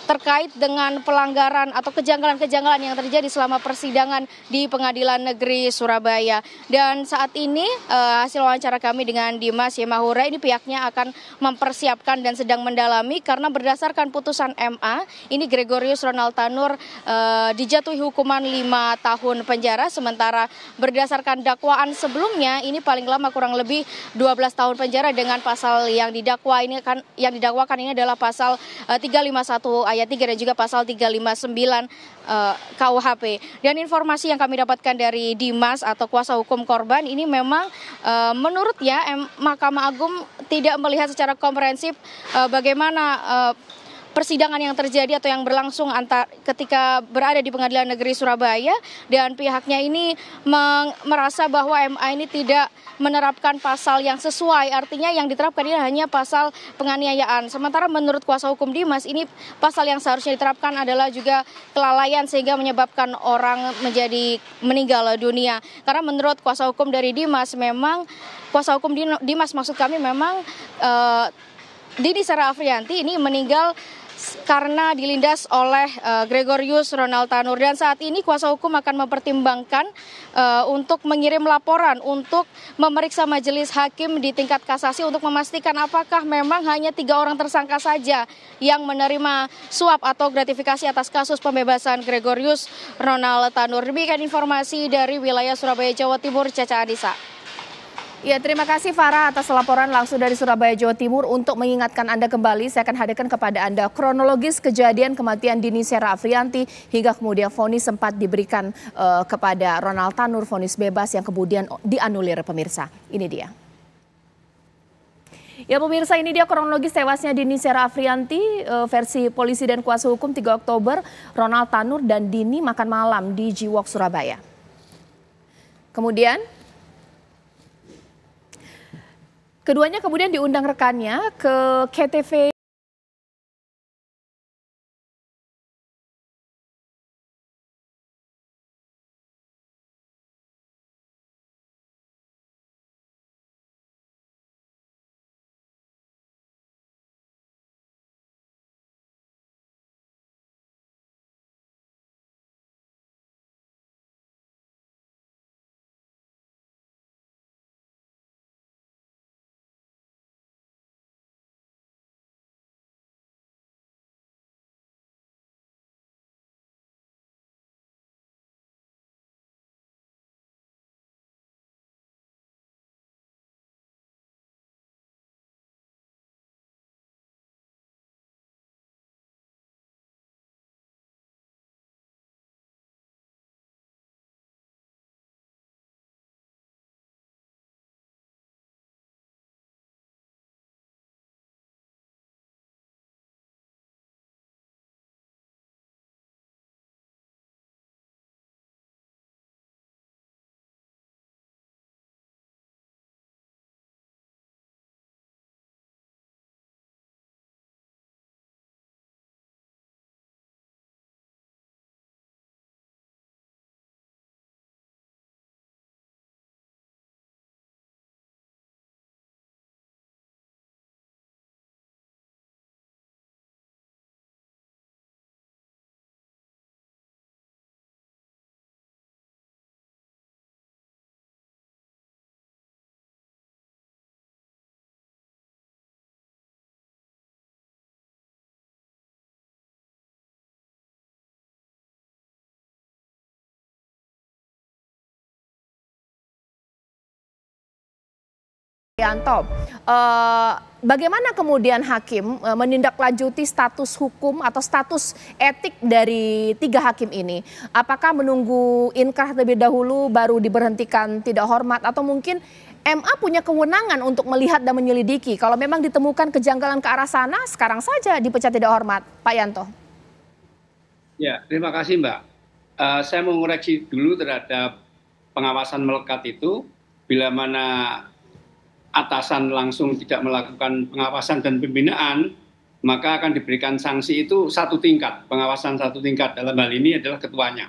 Speaker 13: terkait dengan pelanggaran atau kejanggalan-kejanggalan yang terjadi selama persidangan di Pengadilan Negeri Surabaya. Dan saat ini hasil wawancara kami dengan Dimas Yembahur ini pihaknya akan mempersiapkan dan sedang mendalami karena berdasarkan putusan MA ini Gregorius Ronald Tanur dijatuhi hukuman 5 tahun penjara, sementara berdasarkan dakwaan sebelumnya ini paling lama kurang lebih 12 tahun penjara dengan pasal yang didakwakan ini adalah pasal 351 ayat 3 dan juga pasal 359 KUHP. Dan informasi yang kami dapatkan dari Dimas atau kuasa hukum korban ini memang menurutnya Mahkamah Agung tidak melihat secara komprehensif bagaimana persidangan yang terjadi atau yang berlangsung ketika berada di Pengadilan Negeri Surabaya, dan pihaknya ini merasa bahwa MA ini tidak menerapkan pasal yang sesuai, artinya yang diterapkan ini hanya pasal penganiayaan. Sementara menurut kuasa hukum Dimas ini pasal yang seharusnya diterapkan adalah juga kelalaian sehingga menyebabkan orang menjadi meninggal dunia. Karena menurut kuasa hukum dari Dimas memang Dimas maksud kami memang Dini Sera Afrianti ini meninggal karena dilindas oleh Gregorius Ronald Tanur, dan saat ini kuasa hukum akan mempertimbangkan untuk mengirim laporan untuk memeriksa majelis hakim di tingkat kasasi untuk memastikan apakah memang hanya 3 orang tersangka saja yang menerima suap atau gratifikasi atas kasus pembebasan Gregorius Ronald Tanur. Demikian informasi dari wilayah Surabaya, Jawa Timur, Caca Adisa.
Speaker 1: Ya, terima kasih Farah atas laporan langsung dari Surabaya, Jawa Timur. Untuk mengingatkan Anda kembali, saya akan hadirkan kepada Anda kronologis kejadian kematian Dini Sera Afrianti hingga kemudian vonis sempat diberikan kepada Ronald Tanur, vonis bebas yang kemudian dianulir pemirsa. Ini dia. Ya pemirsa, ini dia kronologis tewasnya Dini Sera Afrianti versi polisi dan kuasa hukum 3 Oktober. Ronald Tanur dan Dini makan malam di Jiwok, Surabaya. Kemudian keduanya kemudian diundang rekannya ke KTV Yanto, bagaimana kemudian hakim menindaklanjuti status hukum atau status etik dari 3 hakim ini? Apakah menunggu inkrah terlebih dahulu baru diberhentikan tidak hormat, atau mungkin MA punya kewenangan untuk melihat dan menyelidiki? Kalau memang ditemukan kejanggalan ke arah sana, sekarang saja dipecat tidak hormat, Pak Yanto.
Speaker 9: Ya, terima kasih Mbak. Saya mau mengoreksi dulu terhadap pengawasan melekat itu, bila mana atasan langsung tidak melakukan pengawasan dan pembinaan, maka akan diberikan sanksi itu 1 tingkat, pengawasan 1 tingkat, dalam hal ini adalah ketuanya.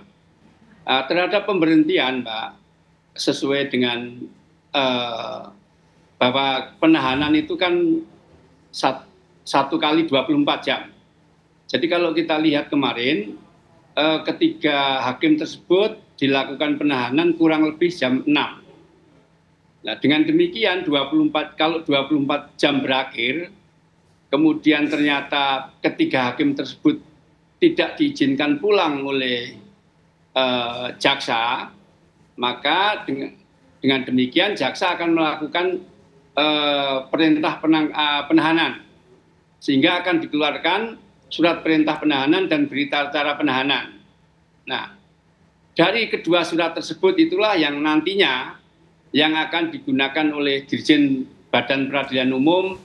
Speaker 9: Terhadap pemberhentian, Mbak, sesuai dengan bahwa penahanan itu kan 1 kali 24 jam. Jadi kalau kita lihat kemarin, ketiga hakim tersebut dilakukan penahanan kurang lebih jam 6. Nah, dengan demikian kalau 24 jam berakhir, kemudian ternyata ketiga hakim tersebut tidak diizinkan pulang oleh jaksa, maka dengan demikian jaksa akan melakukan perintah penahanan, sehingga akan dikeluarkan surat perintah penahanan dan berita acara penahanan. Nah, dari kedua surat tersebut itulah yang nantinya yang akan digunakan oleh Dirjen Badan Peradilan Umum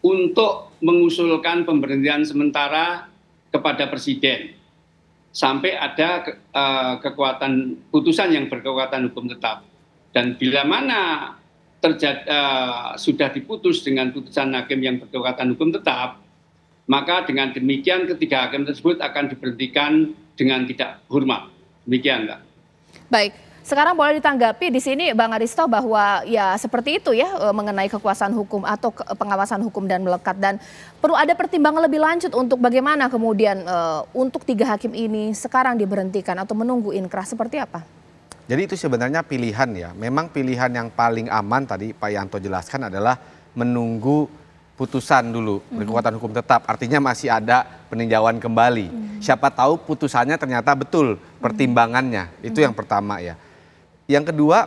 Speaker 9: untuk mengusulkan pemberhentian sementara kepada Presiden sampai ada kekuatan putusan yang berkekuatan hukum tetap. Dan bila mana sudah diputus dengan putusan hakim yang berkekuatan hukum tetap, maka dengan demikian ketiga hakim tersebut akan diberhentikan dengan tidak hormat. Demikian, Mbak. Baik.
Speaker 1: Sekarang boleh ditanggapi di sini Bang Aristo bahwa ya seperti itu ya mengenai kekuasaan hukum atau pengawasan hukum dan melekat, dan perlu ada pertimbangan lebih lanjut untuk bagaimana kemudian untuk 3 hakim ini sekarang diberhentikan atau menunggu inkrah, seperti apa?
Speaker 10: Jadi itu sebenarnya pilihan ya. Memang pilihan yang paling aman tadi Pak Yanto jelaskan adalah menunggu putusan dulu berkekuatan hukum tetap, artinya masih ada peninjauan kembali. Siapa tahu putusannya ternyata betul pertimbangannya, itu yang pertama ya. Yang kedua,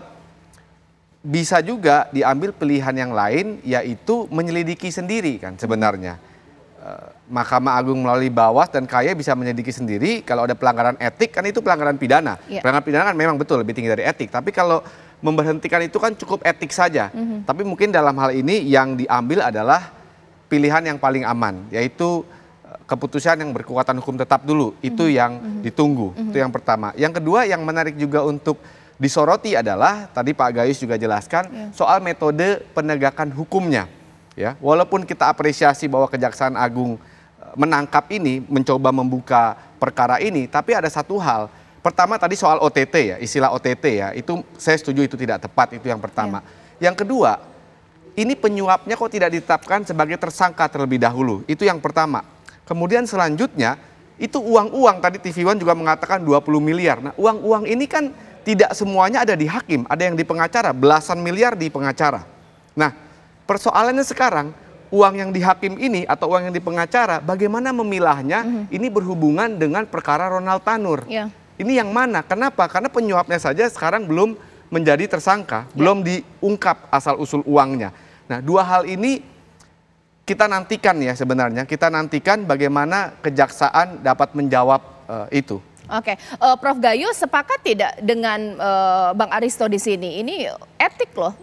Speaker 10: bisa juga diambil pilihan yang lain, yaitu menyelidiki sendiri kan sebenarnya. Mahkamah Agung melalui Bawas dan KY bisa menyelidiki sendiri. Kalau ada pelanggaran etik kan itu pelanggaran pidana. Pelanggaran pidana kan memang betul lebih tinggi dari etik. Tapi kalau memberhentikan itu kan cukup etik saja. Tapi mungkin dalam hal ini yang diambil adalah pilihan yang paling aman, yaitu keputusan yang berkekuatan hukum tetap dulu. Itu yang ditunggu. Itu yang pertama. Yang kedua yang menarik juga untuk disoroti adalah tadi Pak Gayus juga jelaskan soal metode penegakan hukumnya. Ya, walaupun kita apresiasi bahwa Kejaksaan Agung menangkap ini, mencoba membuka perkara ini, tapi ada satu hal. Pertama tadi soal OTT ya, istilah OTT ya, itu saya setuju itu tidak tepat, itu yang pertama. Yang kedua, ini penyuapnya kok tidak ditetapkan sebagai tersangka terlebih dahulu, itu yang pertama. Kemudian selanjutnya itu uang-uang, tadi TV One juga mengatakan 20 miliar. Nah, uang-uang ini kan tidak semuanya ada di hakim, ada yang di pengacara, belasan miliar di pengacara. Nah, persoalannya sekarang, uang yang di hakim ini atau uang yang di pengacara, bagaimana memilahnya? Ini berhubungan dengan perkara Ronald Tanur. Ini yang mana? Kenapa? Karena penyuapnya saja sekarang belum menjadi tersangka, belum diungkap asal-usul uangnya. Nah, 2 hal ini kita nantikan ya sebenarnya. Kita nantikan bagaimana kejaksaan dapat menjawab itu.
Speaker 1: Oke, Prof Gayus sepakat tidak dengan Bang Aristo di sini? Ini etik loh.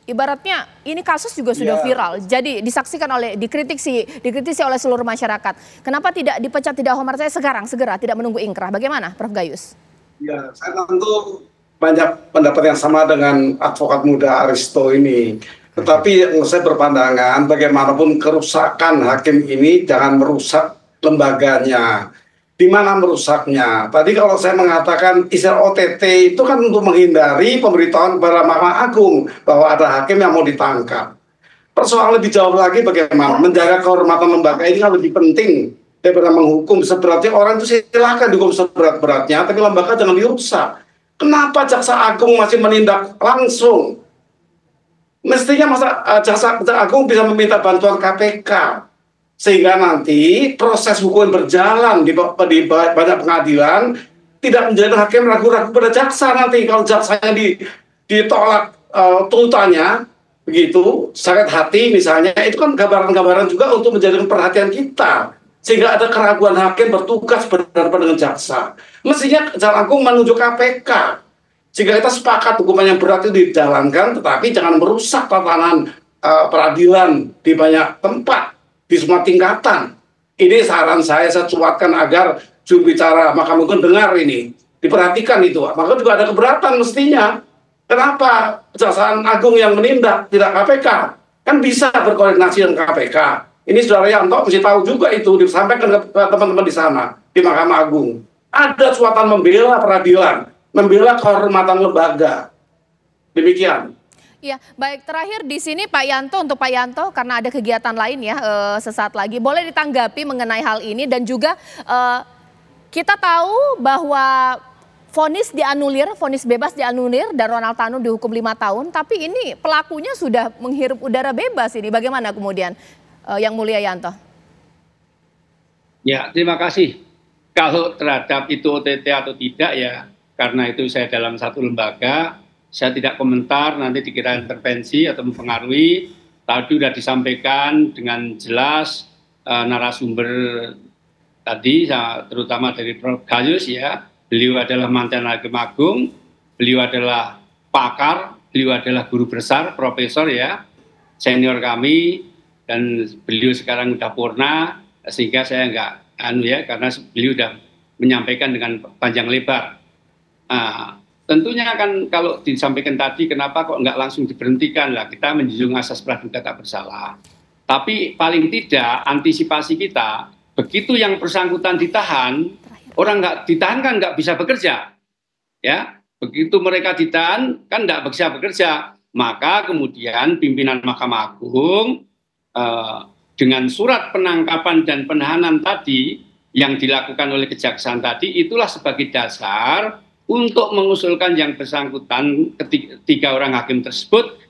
Speaker 1: Ibaratnya ini kasus juga sudah viral, jadi disaksikan dikritisi oleh seluruh masyarakat. Kenapa tidak dipecat tidak hormat saya sekarang, segera, tidak menunggu inkrah? Bagaimana, Prof Gayus?
Speaker 12: Ya, saya tentu banyak pendapat yang sama dengan advokat muda Aristo ini. Tetapi saya berpandangan bagaimanapun kerusakan hakim ini jangan merusak lembaganya. Di mana merusaknya? Tadi kalau saya mengatakan istilah OTT itu kan untuk menghindari pemberitahuan kepada Mahkamah Agung bahwa ada hakim yang mau ditangkap. Persoalan lebih jauh lagi bagaimana menjaga kehormatan lembaga ini kan lebih penting daripada menghukum seberatnya. Orang itu silakan dihukum seberat-beratnya, tapi lembaga jangan dirusak. Kenapa Jaksa Agung masih menindak langsung? Mestinya Jaksa Agung bisa meminta bantuan KPK. Sehingga nanti proses hukum berjalan di banyak pengadilan, tidak menjadi hakim ragu-ragu pada jaksa nanti. Kalau jaksanya ditolak tuntutannya, begitu, sakit hati misalnya, itu kan gambaran-gambaran juga untuk menjadikan perhatian kita. Sehingga ada keraguan hakim bertugas berhadapan dengan jaksa. Mestinya Jaksa Agung menunjuk KPK. Sehingga kita sepakat hukuman yang berat itu dijalankan, tetapi jangan merusak tatanan peradilan di banyak tempat, di semua tingkatan. Ini saran saya cuatkan agar juru bicara Mahkamah Agung dengar ini. Diperhatikan itu. Maka juga ada keberatan mestinya. Kenapa Kejaksaan Agung yang menindak, tidak KPK? Kan bisa berkoordinasi dengan KPK. Ini Saudara Yanto mesti tahu juga itu, disampaikan ke teman-teman di sana, di Mahkamah Agung. Ada suatan membela peradilan, membela kehormatan lembaga. Demikian.
Speaker 1: Ya, baik. Terakhir di sini Pak Yanto, untuk Pak Yanto, karena ada kegiatan lain ya sesaat lagi, boleh ditanggapi mengenai hal ini dan juga kita tahu bahwa vonis dianulir, vonis bebas dianulir dan Ronald Tanu dihukum 5 tahun, tapi ini pelakunya sudah menghirup udara bebas ini. Bagaimana kemudian Yang Mulia Yanto?
Speaker 9: Ya, terima kasih. Kalau terhadap itu OTT atau tidak ya, karena itu saya dalam satu lembaga, saya tidak komentar, nanti dikira intervensi atau mempengaruhi. Tadi sudah disampaikan dengan jelas narasumber tadi, terutama dari Prof. Gayus ya. Beliau adalah mantan Hakim Agung, beliau adalah pakar, beliau adalah guru besar, profesor ya, senior kami, dan beliau sekarang sudah purna, sehingga saya enggak karena beliau sudah menyampaikan dengan panjang lebar. Tentunya kan kalau disampaikan tadi, kenapa kok enggak langsung diberhentikan lah, kita menjunjung asas praduga tak bersalah. Tapi paling tidak antisipasi kita, begitu yang bersangkutan ditahan, orang nggak ditahan kan nggak bisa bekerja, ya. Begitu mereka ditahan kan nggak bisa bekerja, maka kemudian pimpinan Mahkamah Agung dengan surat penangkapan dan penahanan tadi yang dilakukan oleh kejaksaan tadi, itulah sebagai dasar untuk mengusulkan yang bersangkutan ketiga orang hakim tersebut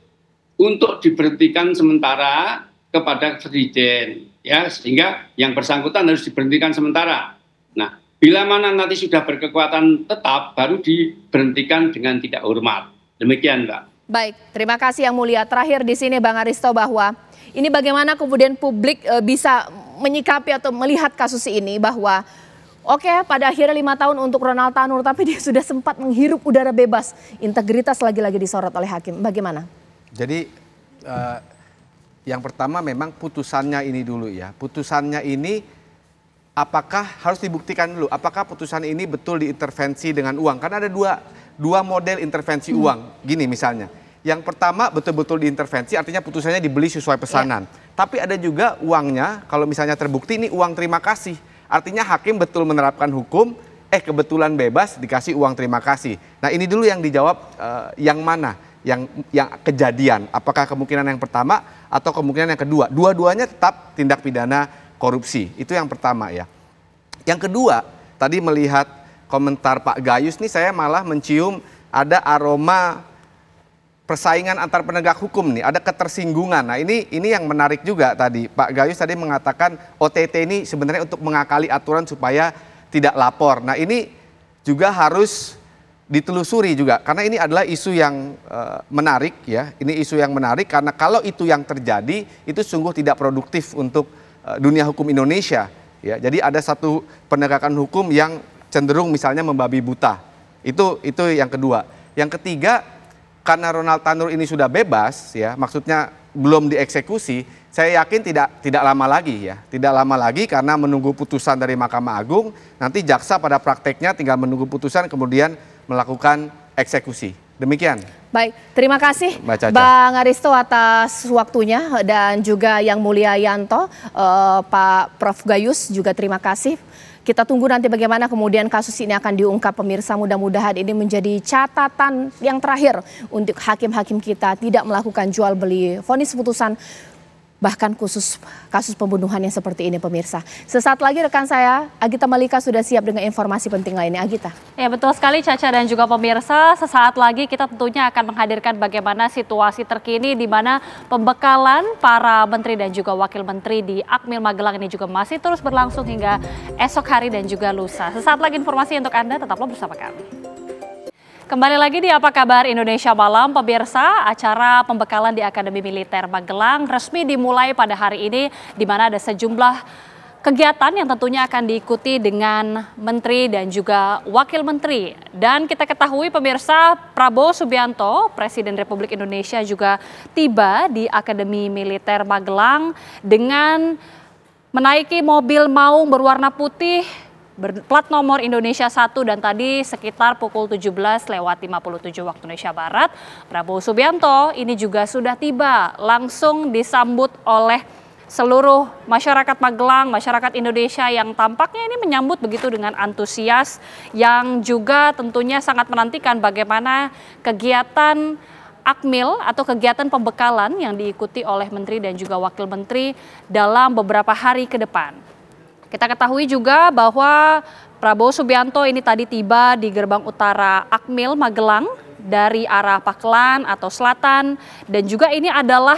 Speaker 9: untuk diberhentikan sementara kepada Presiden, ya, sehingga yang bersangkutan harus diberhentikan sementara. Nah, bila mana nanti sudah berkekuatan tetap, baru diberhentikan dengan tidak hormat. Demikian, Mbak.
Speaker 1: Baik, terima kasih Yang Mulia. Terakhir di sini Bang Aristo, bahwa ini bagaimana kemudian publik bisa menyikapi atau melihat kasus ini, bahwa oke, pada akhirnya 5 tahun untuk Ronald Tanu, tapi dia sudah sempat menghirup udara bebas. Integritas lagi-lagi disorot oleh hakim. Bagaimana?
Speaker 10: Jadi yang pertama memang putusannya ini dulu ya. Putusannya ini apakah harus dibuktikan dulu, apakah putusan ini betul diintervensi dengan uang? Karena ada dua model intervensi uang. Gini misalnya, yang pertama betul-betul diintervensi, artinya putusannya dibeli sesuai pesanan. Tapi ada juga uangnya, kalau misalnya terbukti ini uang terima kasih. Artinya hakim betul menerapkan hukum, kebetulan bebas dikasih uang terima kasih. Nah ini dulu yang dijawab yang mana? Yang kejadian, apakah kemungkinan yang pertama atau kemungkinan yang kedua? Dua-duanya tetap tindak pidana korupsi. Itu yang pertama ya. Yang kedua, tadi melihat komentar Pak Gayus nih, saya malah mencium ada aroma persaingan antar penegak hukum nih, ada ketersinggungan. Nah ini yang menarik juga tadi. Pak Gayus tadi mengatakan OTT ini sebenarnya untuk mengakali aturan supaya tidak lapor. Nah ini juga harus ditelusuri juga, karena ini adalah isu yang menarik ya. Ini isu yang menarik karena kalau itu yang terjadi, itu sungguh tidak produktif untuk dunia hukum Indonesia. Ya, jadi ada satu penegakan hukum yang cenderung misalnya membabi buta. Itu yang kedua. Yang ketiga, karena Ronald Tanu ini sudah bebas ya, maksudnya belum dieksekusi, saya yakin tidak lama lagi ya. Tidak lama lagi karena menunggu putusan dari Mahkamah Agung, nanti jaksa pada prakteknya tinggal menunggu putusan kemudian melakukan eksekusi. Demikian.
Speaker 1: Baik, terima kasih Bang Aristo atas waktunya, dan juga Yang Mulia Yanto, Pak Prof. Gayus juga terima kasih. Kita tunggu nanti bagaimana kemudian kasus ini akan diungkap, pemirsa. Mudah-mudahan ini menjadi catatan yang terakhir untuk hakim-hakim kita tidak melakukan jual beli vonis putusan, bahkan khusus kasus pembunuhan yang seperti ini, pemirsa. Sesaat lagi rekan saya Agita Malika sudah siap dengan informasi penting lainnya. Agita.
Speaker 2: Ya betul sekali Caca dan juga pemirsa, sesaat lagi kita tentunya akan menghadirkan bagaimana situasi terkini di mana pembekalan para menteri dan juga wakil menteri di Akmil Magelang ini juga masih terus berlangsung hingga esok hari dan juga lusa. Sesaat lagi informasi untuk Anda, tetaplah bersama kami. Kembali lagi di Apa Kabar Indonesia Malam, pemirsa. Acara pembekalan di Akademi Militer Magelang resmi dimulai pada hari ini, di mana ada sejumlah kegiatan yang tentunya akan diikuti dengan Menteri dan juga Wakil Menteri. Dan kita ketahui pemirsa, Prabowo Subianto, Presiden Republik Indonesia juga tiba di Akademi Militer Magelang dengan menaiki mobil maung berwarna putih berplat nomor Indonesia 1 dan tadi sekitar pukul 17.57 waktu Indonesia Barat, Prabowo Subianto ini juga sudah tiba, langsung disambut oleh seluruh masyarakat Magelang, masyarakat Indonesia yang tampaknya ini menyambut begitu dengan antusias, yang juga tentunya sangat menantikan bagaimana kegiatan Akmil atau kegiatan pembekalan yang diikuti oleh Menteri dan juga Wakil Menteri dalam beberapa hari ke depan. Kita ketahui juga bahwa Prabowo Subianto ini tadi tiba di gerbang utara Akmil Magelang dari arah Pakelan atau selatan, dan juga ini adalah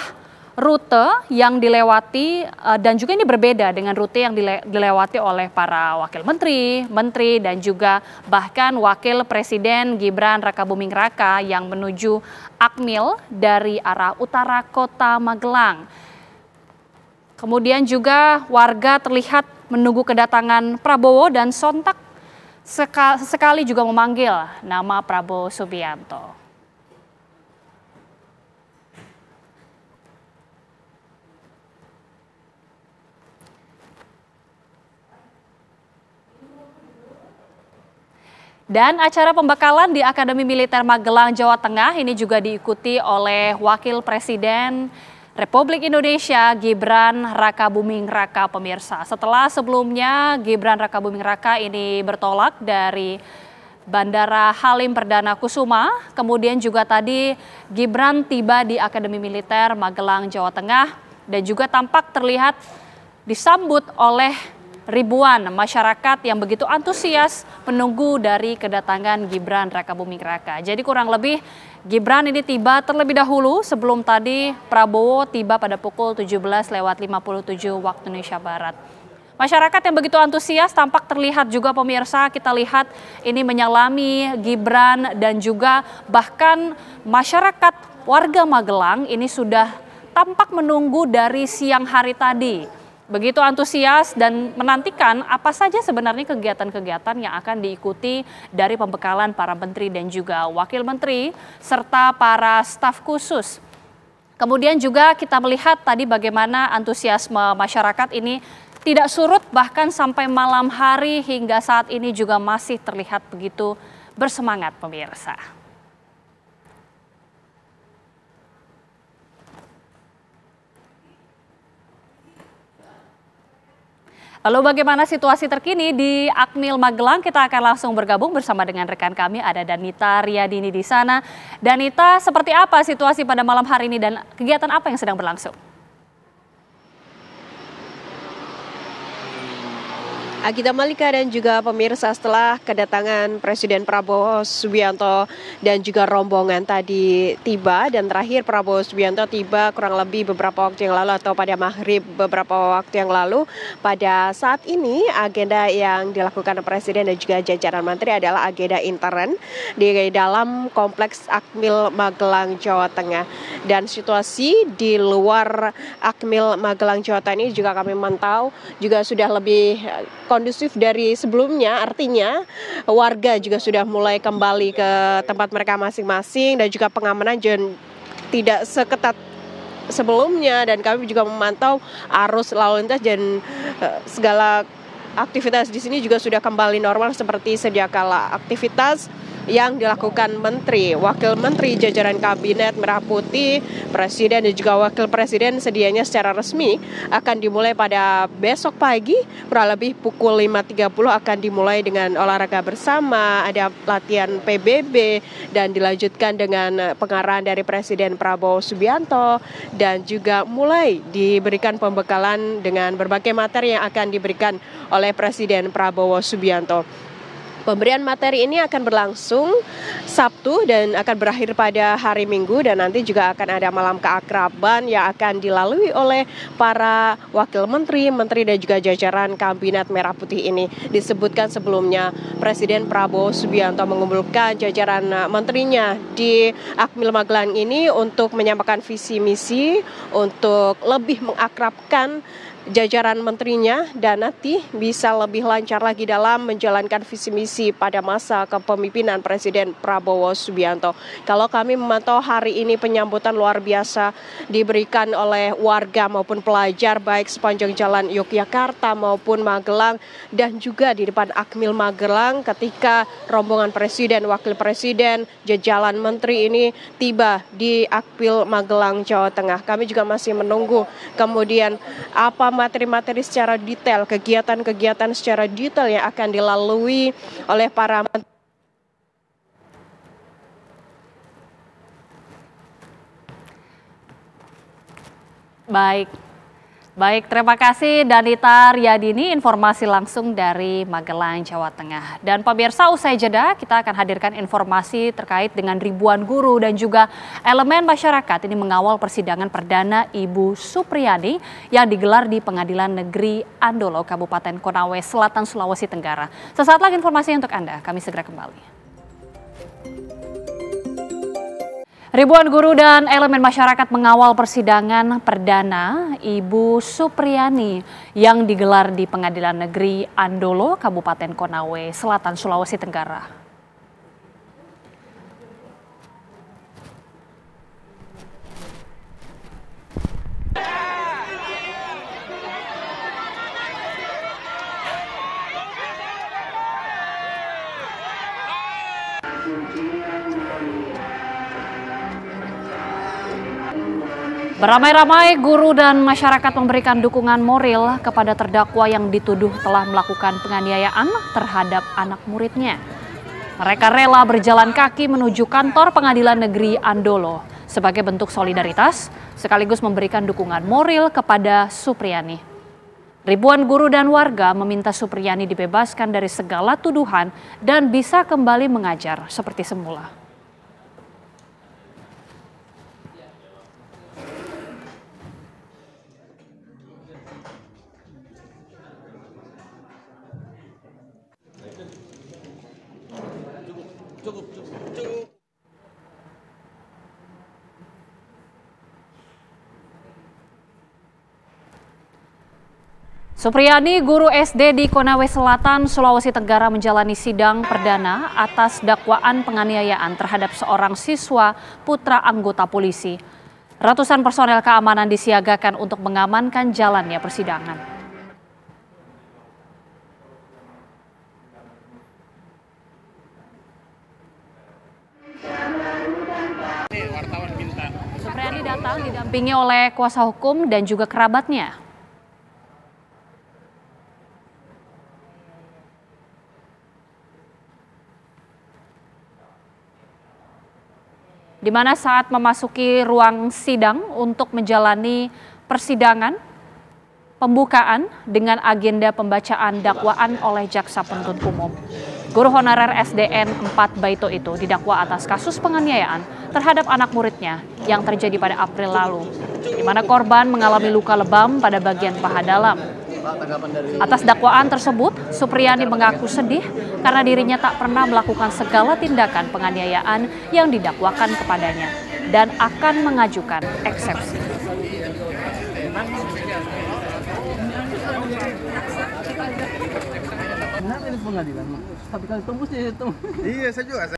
Speaker 2: rute yang dilewati dan juga ini berbeda dengan rute yang dilewati oleh para wakil menteri dan juga bahkan Wakil Presiden Gibran Rakabuming Raka yang menuju Akmil dari arah utara kota Magelang. Kemudian juga warga terlihat menunggu kedatangan Prabowo dan sontak sekali juga memanggil nama Prabowo Subianto. Dan acara pembekalan di Akademi Militer Magelang, Jawa Tengah ini juga diikuti oleh Wakil Presiden Republik Indonesia Gibran Rakabuming Raka, pemirsa. Setelah sebelumnya Gibran Rakabuming Raka ini bertolak dari Bandara Halim Perdana Kusuma, kemudian juga tadi Gibran tiba di Akademi Militer Magelang, Jawa Tengah, dan juga tampak terlihat disambut oleh ribuan masyarakat yang begitu antusias menunggu dari kedatangan Gibran Rakabuming Raka. Jadi kurang lebih Gibran ini tiba terlebih dahulu sebelum tadi Prabowo tiba pada pukul 17.57 waktu Indonesia Barat. Masyarakat yang begitu antusias tampak terlihat juga pemirsa, kita lihat ini menyalami Gibran dan juga bahkan masyarakat warga Magelang ini sudah tampak menunggu dari siang hari tadi. Begitu antusias dan menantikan apa saja sebenarnya kegiatan-kegiatan yang akan diikuti dari pembekalan para menteri dan juga wakil menteri serta para staf khusus. Kemudian juga kita melihat tadi bagaimana antusiasme masyarakat ini tidak surut bahkan sampai malam hari hingga saat ini juga masih terlihat begitu bersemangat, pemirsa. Lalu bagaimana situasi terkini di Akmil Magelang? Kita akan langsung bergabung bersama dengan rekan kami, ada Danita Riyadini di sana. Danita, seperti apa situasi pada malam hari ini dan kegiatan apa yang sedang berlangsung?
Speaker 14: Agita Malika dan juga pemirsa, setelah kedatangan Presiden Prabowo Subianto dan juga rombongan tadi tiba, dan terakhir Prabowo Subianto tiba kurang lebih beberapa waktu yang lalu atau pada maghrib beberapa waktu yang lalu. Pada saat ini agenda yang dilakukan Presiden dan juga jajaran menteri adalah agenda intern di dalam kompleks Akmil Magelang, Jawa Tengah. Dan situasi di luar Akmil Magelang, Jawa Tengah ini juga kami mantau juga sudah lebih kondusif dari sebelumnya, artinya warga juga sudah mulai kembali ke tempat mereka masing-masing dan juga pengamanan tidak seketat sebelumnya, dan kami juga memantau arus lalu lintas dan segala aktivitas di sini juga sudah kembali normal seperti sedia kala. Aktivitas yang dilakukan menteri, wakil menteri, jajaran kabinet merah putih, presiden dan juga wakil presiden sedianya secara resmi akan dimulai pada besok pagi, kurang lebih pukul 5.30 akan dimulai dengan olahraga bersama, ada latihan PBB dan dilanjutkan dengan pengarahan dari Presiden Prabowo Subianto, dan juga mulai diberikan pembekalan dengan berbagai materi yang akan diberikan oleh Presiden Prabowo Subianto. Pemberian materi ini akan berlangsung Sabtu dan akan berakhir pada hari Minggu, dan nanti juga akan ada malam keakraban yang akan dilalui oleh para wakil menteri dan juga jajaran Kabinet Merah Putih ini. Disebutkan sebelumnya Presiden Prabowo Subianto mengumpulkan jajaran menterinya di Akmil Magelang ini untuk menyampaikan visi misi untuk lebih mengakrabkan jajaran menterinya dan nanti bisa lebih lancar lagi dalam menjalankan visi misi pada masa kepemimpinan Presiden Prabowo Subianto. Kalau kami memantau hari ini penyambutan luar biasa diberikan oleh warga maupun pelajar baik sepanjang jalan Yogyakarta maupun Magelang dan juga di depan Akmil Magelang ketika rombongan Presiden, Wakil Presiden, jajaran menteri ini tiba di Akmil Magelang, Jawa Tengah. Kami juga masih menunggu kemudian apa materi-materi secara detail, kegiatan-kegiatan secara detail yang akan dilalui oleh para menteri.
Speaker 2: Baik, terima kasih Danita Riyadini, informasi langsung dari Magelang, Jawa Tengah. Dan pemirsa, usai jeda kita akan hadirkan informasi terkait dengan ribuan guru dan juga elemen masyarakat ini mengawal persidangan perdana Ibu Supriyani yang digelar di Pengadilan Negeri Andolo, Kabupaten Konawe Selatan, Sulawesi Tenggara. Sesaat lagi informasi untuk Anda, kami segera kembali. Ribuan guru dan elemen masyarakat mengawal persidangan perdana Ibu Supriyani yang digelar di Pengadilan Negeri Andolo, Kabupaten Konawe Selatan, Sulawesi Tenggara. Beramai-ramai guru dan masyarakat memberikan dukungan moral kepada terdakwa yang dituduh telah melakukan penganiayaan terhadap anak muridnya. Mereka rela berjalan kaki menuju kantor Pengadilan Negeri Andolo sebagai bentuk solidaritas sekaligus memberikan dukungan moral kepada Supriyani. Ribuan guru dan warga meminta Supriyani dibebaskan dari segala tuduhan dan bisa kembali mengajar seperti semula. Supriyani, guru SD di Konawe Selatan, Sulawesi Tenggara menjalani sidang perdana atas dakwaan penganiayaan terhadap seorang siswa putra anggota polisi. Ratusan personel keamanan disiagakan untuk mengamankan jalannya persidangan. Supriyani datang didampingi oleh kuasa hukum dan juga kerabatnya. Di mana saat memasuki ruang sidang untuk menjalani persidangan, pembukaan dengan agenda pembacaan dakwaan oleh jaksa penuntut umum. Guru honorer SDN 4 Baito itu didakwa atas kasus penganiayaan terhadap anak muridnya yang terjadi pada April lalu, di mana korban mengalami luka lebam pada bagian paha dalam. Atas dakwaan tersebut, Supriyani mengaku sedih karena dirinya tak pernah melakukan segala tindakan penganiayaan yang didakwakan kepadanya dan akan mengajukan eksepsi.
Speaker 15: Kenapa ini pengadilan? Tapi kalau tembus ya tembus. Iya, saya juga.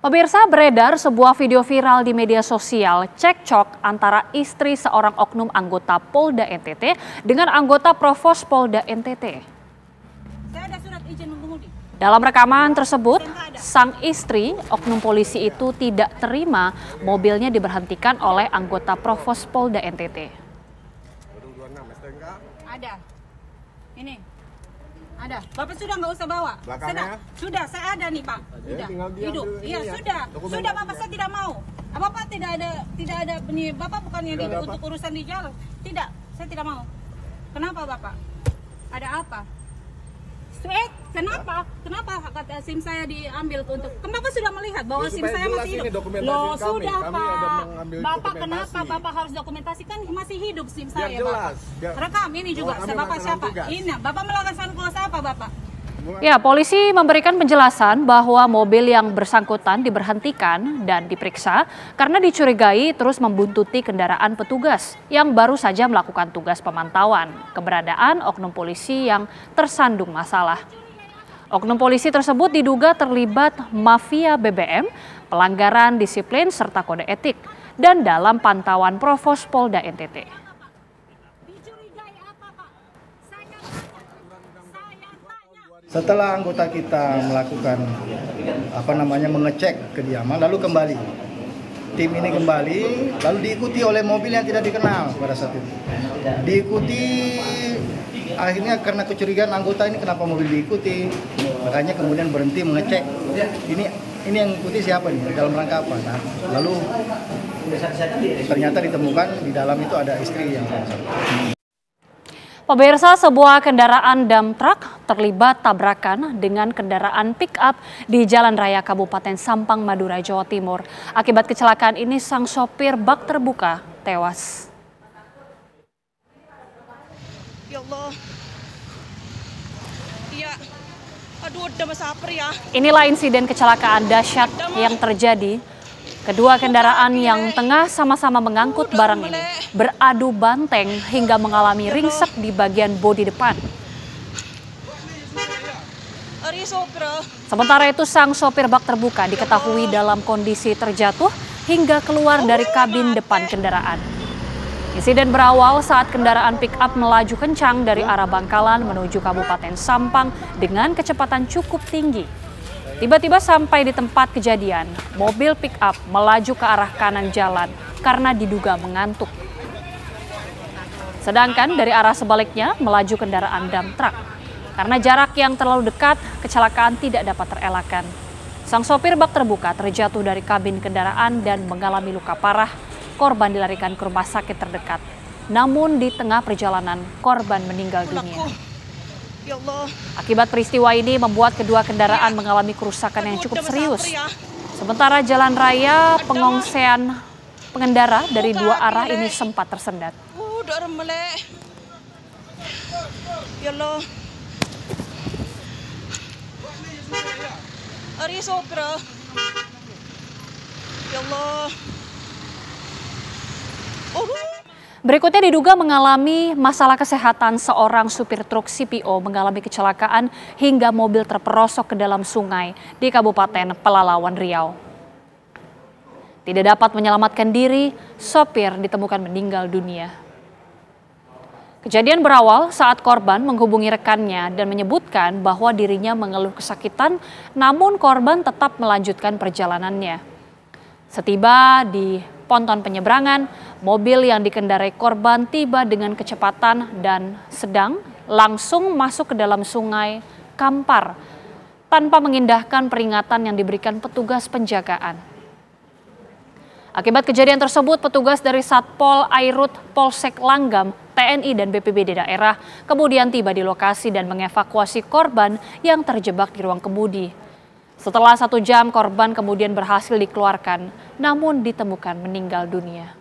Speaker 2: Pemirsa, beredar sebuah video viral di media sosial cekcok antara istri seorang oknum anggota Polda NTT dengan anggota Provos Polda NTT. Saya ada surat izin mengemudi. Dalam rekaman tersebut, sang istri oknum polisi itu tidak terima mobilnya diberhentikan oleh anggota Provos Polda NTT.
Speaker 16: Ada. Ini. Ada. Bapak sudah nggak usah bawa. Sudah, saya ada nih Pak. Sudah. Hidup. Iya sudah. Sudah Bapak, saya tidak mau. Bapak tidak ada ini. Bapak bukannya untuk urusan di jalan. Tidak, saya tidak mau. Kenapa Bapak? Ada apa? Kenapa kata SIM saya diambil untuk? Bapak sudah melihat bahwa SIM saya masih hidup. Loh, sudah Pak. Bapak kenapa Bapak harus dokumentasikan masih hidup SIM saya, Bapak? Rekam ini juga. Bapak siapa? Ini. Bapak melakukan tugas apa, Bapak?
Speaker 2: Ya, polisi memberikan penjelasan bahwa mobil yang bersangkutan diberhentikan dan diperiksa karena dicurigai terus membuntuti kendaraan petugas yang baru saja melakukan tugas pemantauan keberadaan oknum polisi yang tersandung masalah. Oknum polisi tersebut diduga terlibat mafia BBM, pelanggaran disiplin serta kode etik dan dalam pantauan Provos Polda NTT.
Speaker 17: Setelah anggota kita melakukan mengecek kediaman, lalu kembali. Tim ini kembali, lalu diikuti oleh mobil yang tidak dikenal pada saat itu. Diikuti, akhirnya karena kecurigaan anggota ini kenapa mobil diikuti, makanya kemudian berhenti mengecek. Ini yang ikuti siapa nih, dalam rangka apa? Nah, lalu ternyata ditemukan di dalam itu ada istri yang
Speaker 2: Pemirsa, sebuah kendaraan dump truck terlibat tabrakan dengan kendaraan pick-up di Jalan Raya Kabupaten Sampang, Madura, Jawa Timur. Akibat kecelakaan ini, sang sopir bak terbuka tewas.
Speaker 16: Ya Allah. Iya. Aduh, udah masaper ya.
Speaker 2: Inilah insiden kecelakaan dahsyat yang terjadi. Kedua kendaraan yang tengah sama-sama mengangkut barang ini beradu banteng hingga mengalami ringsek di bagian bodi depan. Sementara itu, sang sopir bak terbuka diketahui dalam kondisi terjatuh hingga keluar dari kabin depan kendaraan. Insiden berawal saat kendaraan pick-up melaju kencang dari arah Bangkalan menuju Kabupaten Sampang dengan kecepatan cukup tinggi. Tiba-tiba sampai di tempat kejadian, mobil pick-up melaju ke arah kanan jalan karena diduga mengantuk. Sedangkan dari arah sebaliknya melaju kendaraan dump truck. Karena jarak yang terlalu dekat, kecelakaan tidak dapat terelakkan. Sang sopir bak terbuka terjatuh dari kabin kendaraan dan mengalami luka parah. Korban dilarikan ke rumah sakit terdekat. Namun di tengah perjalanan, korban meninggal dunia.
Speaker 16: Ya Allah.
Speaker 2: Akibat peristiwa ini membuat kedua kendaraan mengalami kerusakan yang cukup serius. Sementara jalan raya pengongsean pengendara dari dua arah ini sempat tersendat.
Speaker 16: Ya Allah. Ari sopra. Ya Allah.
Speaker 2: Berikutnya diduga mengalami masalah kesehatan seorang supir truk CPO mengalami kecelakaan hingga mobil terperosok ke dalam sungai di Kabupaten Pelalawan, Riau. Tidak dapat menyelamatkan diri, sopir ditemukan meninggal dunia. Kejadian berawal saat korban menghubungi rekannya dan menyebutkan bahwa dirinya mengeluh kesakitan, namun korban tetap melanjutkan perjalanannya. Setiba di ponton penyeberangan, mobil yang dikendarai korban tiba dengan kecepatan dan sedang langsung masuk ke dalam sungai Kampar tanpa mengindahkan peringatan yang diberikan petugas penjagaan. Akibat kejadian tersebut, petugas dari Satpol Airut Polsek Langgam, TNI dan BPBD daerah kemudian tiba di lokasi dan mengevakuasi korban yang terjebak di ruang kemudi. Setelah 1 jam, korban kemudian berhasil dikeluarkan, namun ditemukan meninggal dunia.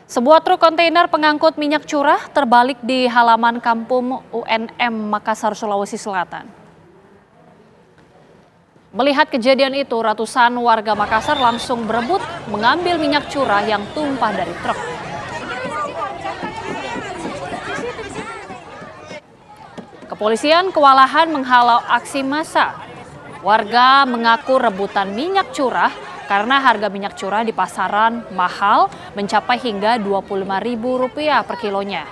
Speaker 2: Sebuah truk kontainer pengangkut minyak curah terbalik di halaman kampung UNM Makassar, Sulawesi Selatan. Melihat kejadian itu, ratusan warga Makassar langsung berebut mengambil minyak curah yang tumpah dari truk. Kepolisian kewalahan menghalau aksi massa. Warga mengaku rebutan minyak curah karena harga minyak curah di pasaran mahal mencapai hingga Rp25.000 per kilonya.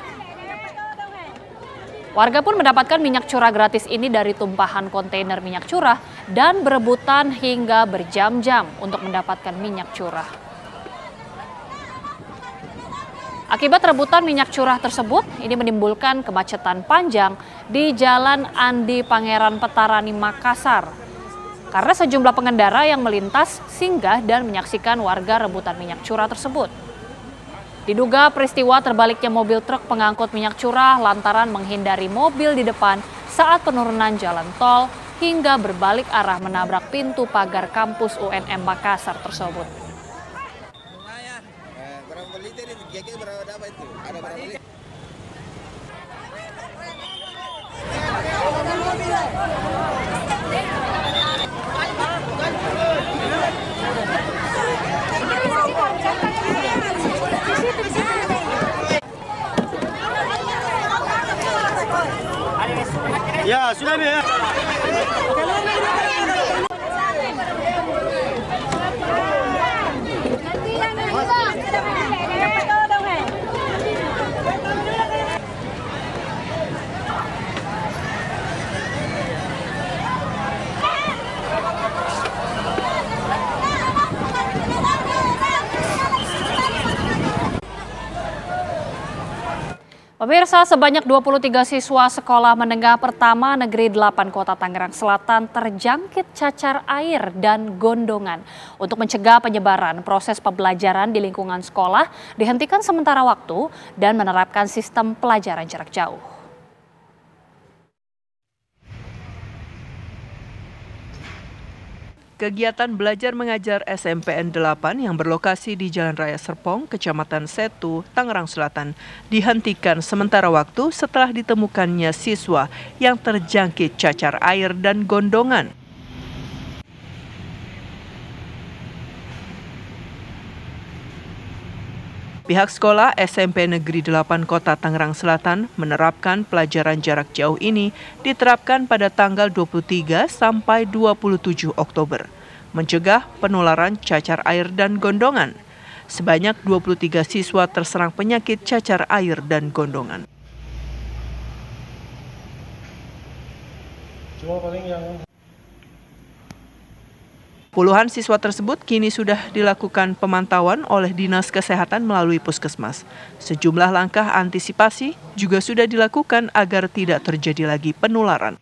Speaker 2: Warga pun mendapatkan minyak curah gratis ini dari tumpahan kontainer minyak curah dan berebutan hingga berjam-jam untuk mendapatkan minyak curah. Akibat rebutan minyak curah tersebut, ini menimbulkan kemacetan panjang di Jalan Andi Pangeran Petarani, Makassar. Karena sejumlah pengendara yang melintas singgah dan menyaksikan warga rebutan minyak curah tersebut. Diduga peristiwa terbaliknya mobil truk pengangkut minyak curah lantaran menghindari mobil di depan saat penurunan jalan tol hingga berbalik arah menabrak pintu pagar kampus UNM Makassar tersebut.
Speaker 18: Ya, sudah ya.
Speaker 2: Pemirsa, sebanyak 23 siswa sekolah menengah pertama Negeri 8 Kota Tangerang Selatan terjangkit cacar air dan gondongan. Untuk mencegah penyebaran, proses pembelajaran di lingkungan sekolah dihentikan sementara waktu dan menerapkan sistem pelajaran jarak jauh.
Speaker 19: Kegiatan belajar mengajar SMPN 8 yang berlokasi di Jalan Raya Serpong, Kecamatan Setu, Tangerang Selatan, dihentikan sementara waktu setelah ditemukannya siswa yang terjangkit cacar air dan gondongan. Pihak sekolah SMP Negeri 8 Kota Tangerang Selatan menerapkan pelajaran jarak jauh ini diterapkan pada tanggal 23 sampai 27 Oktober, mencegah penularan cacar air dan gondongan. Sebanyak 23 siswa terserang penyakit cacar air dan gondongan. Puluhan siswa tersebut kini sudah dilakukan pemantauan oleh Dinas Kesehatan melalui Puskesmas. Sejumlah langkah antisipasi juga sudah dilakukan agar tidak terjadi lagi penularan.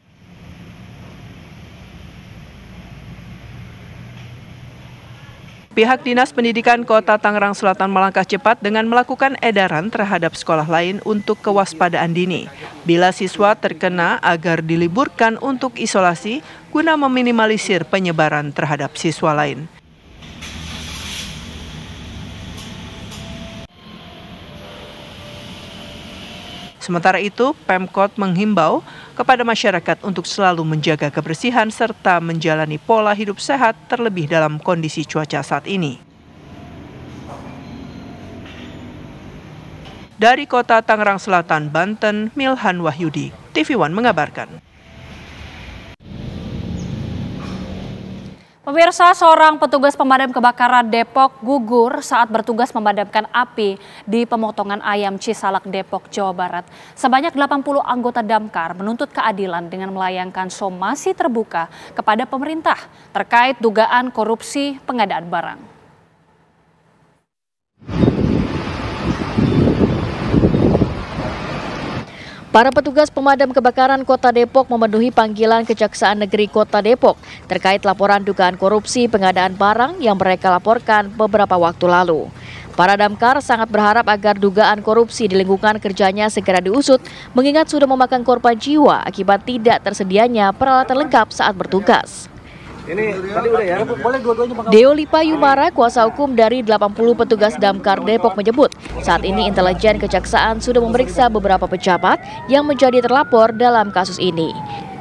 Speaker 19: Pihak Dinas Pendidikan Kota Tangerang Selatan melangkah cepat dengan melakukan edaran terhadap sekolah lain untuk kewaspadaan dini. Bila siswa terkena agar diliburkan untuk isolasi guna meminimalisir penyebaran terhadap siswa lain. Sementara itu, Pemkot menghimbau kepada masyarakat untuk selalu menjaga kebersihan serta menjalani pola hidup sehat terlebih dalam kondisi cuaca saat ini. Dari Kota Tangerang Selatan, Banten, Milhan Wahyudi, TV One mengabarkan.
Speaker 2: Pemirsa, seorang petugas pemadam kebakaran Depok gugur saat bertugas memadamkan api di pemotongan ayam Cisalak, Depok, Jawa Barat. Sebanyak 80 anggota damkar menuntut keadilan dengan melayangkan somasi terbuka kepada pemerintah terkait dugaan korupsi pengadaan barang.
Speaker 20: Para petugas pemadam kebakaran Kota Depok memenuhi panggilan Kejaksaan Negeri Kota Depok terkait laporan dugaan korupsi pengadaan barang yang mereka laporkan beberapa waktu lalu. Para damkar sangat berharap agar dugaan korupsi di lingkungan kerjanya segera diusut, mengingat sudah memakan korban jiwa akibat tidak tersedianya peralatan lengkap saat bertugas.
Speaker 18: Ini tadi udah ya.
Speaker 20: Deolipa Yumara, kuasa hukum dari 80 petugas damkar Depok menyebut, saat ini intelijen kejaksaan sudah memeriksa beberapa pejabat yang menjadi terlapor dalam kasus ini.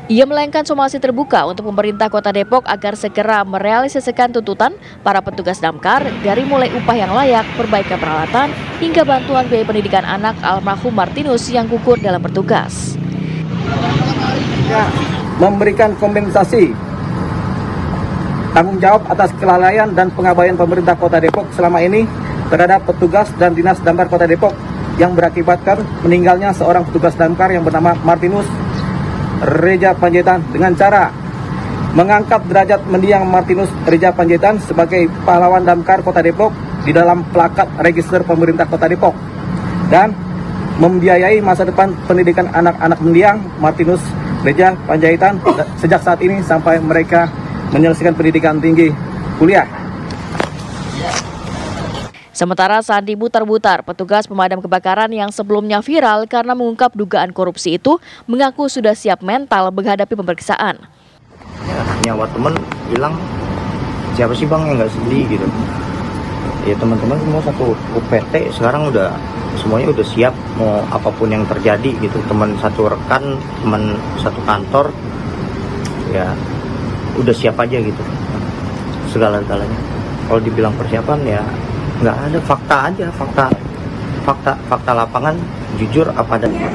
Speaker 20: Ia melayangkan somasi terbuka untuk pemerintah Kota Depok agar segera merealisasikan tuntutan para petugas damkar dari mulai upah yang layak, perbaikan peralatan, hingga bantuan biaya pendidikan anak almarhum Martinus yang gugur dalam bertugas.
Speaker 18: Ya, memberikan kompensasi tanggung jawab atas kelalaian dan pengabaian pemerintah Kota Depok selama ini terhadap petugas dan dinas damkar Kota Depok yang berakibatkan meninggalnya seorang petugas damkar yang bernama Martinus Reja Panjaitan dengan cara mengangkat derajat mendiang Martinus Reja Panjaitan sebagai pahlawan damkar Kota Depok di dalam plakat register pemerintah Kota Depok. dan membiayai masa depan pendidikan anak-anak mendiang Martinus Gereja Panjaitan sejak saat ini sampai mereka menyelesaikan pendidikan tinggi kuliah.
Speaker 20: Sementara Sandi butar-butar, petugas pemadam kebakaran yang sebelumnya viral karena mengungkap dugaan korupsi itu mengaku sudah siap mental menghadapi pemeriksaan.
Speaker 21: Ya, nyawa temen hilang, siapa sih bang yang nggak sedih gitu? Ya teman-teman semua satu UPT sekarang semuanya udah siap mau apapun yang terjadi gitu. Teman satu rekan, teman satu kantor, ya udah siap aja gitu segala-galanya. Kalau dibilang persiapan ya nggak ada, fakta aja, fakta lapangan jujur apa adanya.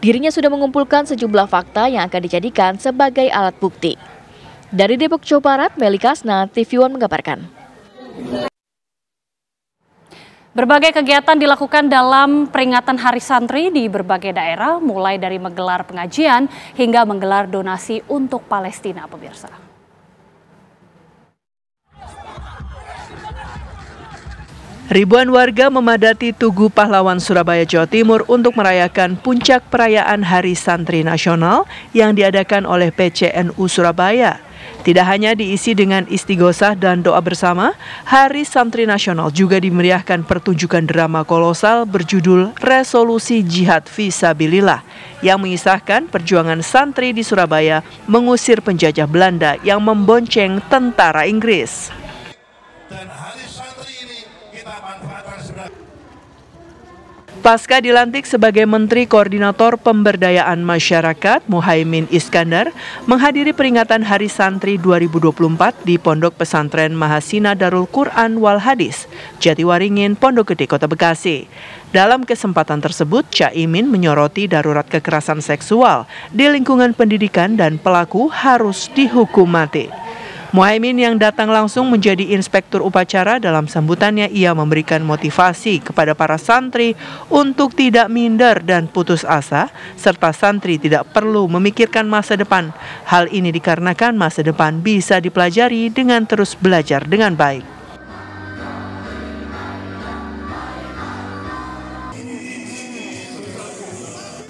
Speaker 20: Dirinya sudah mengumpulkan sejumlah fakta yang akan dijadikan sebagai alat bukti. Dari Depok, Jawa Barat, Meli Kasna, TV One mengabarkan.
Speaker 2: Berbagai kegiatan dilakukan dalam peringatan Hari Santri di berbagai daerah, mulai dari menggelar pengajian hingga menggelar donasi untuk Palestina, pemirsa.
Speaker 19: Ribuan warga memadati Tugu Pahlawan Surabaya, Jawa Timur untuk merayakan puncak perayaan Hari Santri Nasional yang diadakan oleh PCNU Surabaya. Tidak hanya diisi dengan istighosah dan doa bersama, Hari Santri Nasional juga dimeriahkan pertunjukan drama kolosal berjudul Resolusi Jihad Fisabilillah yang mengisahkan perjuangan santri di Surabaya mengusir penjajah Belanda yang membonceng tentara Inggris. Pasca dilantik sebagai Menteri Koordinator Pemberdayaan Masyarakat, Muhaimin Iskandar menghadiri peringatan Hari Santri 2024 di Pondok Pesantren Mahasina Darul Quran Wal Hadis, Jatiwaringin, Pondok Gede, Kota Bekasi. Dalam kesempatan tersebut, Caimin menyoroti darurat kekerasan seksual di lingkungan pendidikan dan pelaku harus dihukum mati. Muhaimin yang datang langsung menjadi inspektur upacara, dalam sambutannya ia memberikan motivasi kepada para santri untuk tidak minder dan putus asa, serta santri tidak perlu memikirkan masa depan. Hal ini dikarenakan masa depan bisa dipelajari dengan terus belajar dengan baik.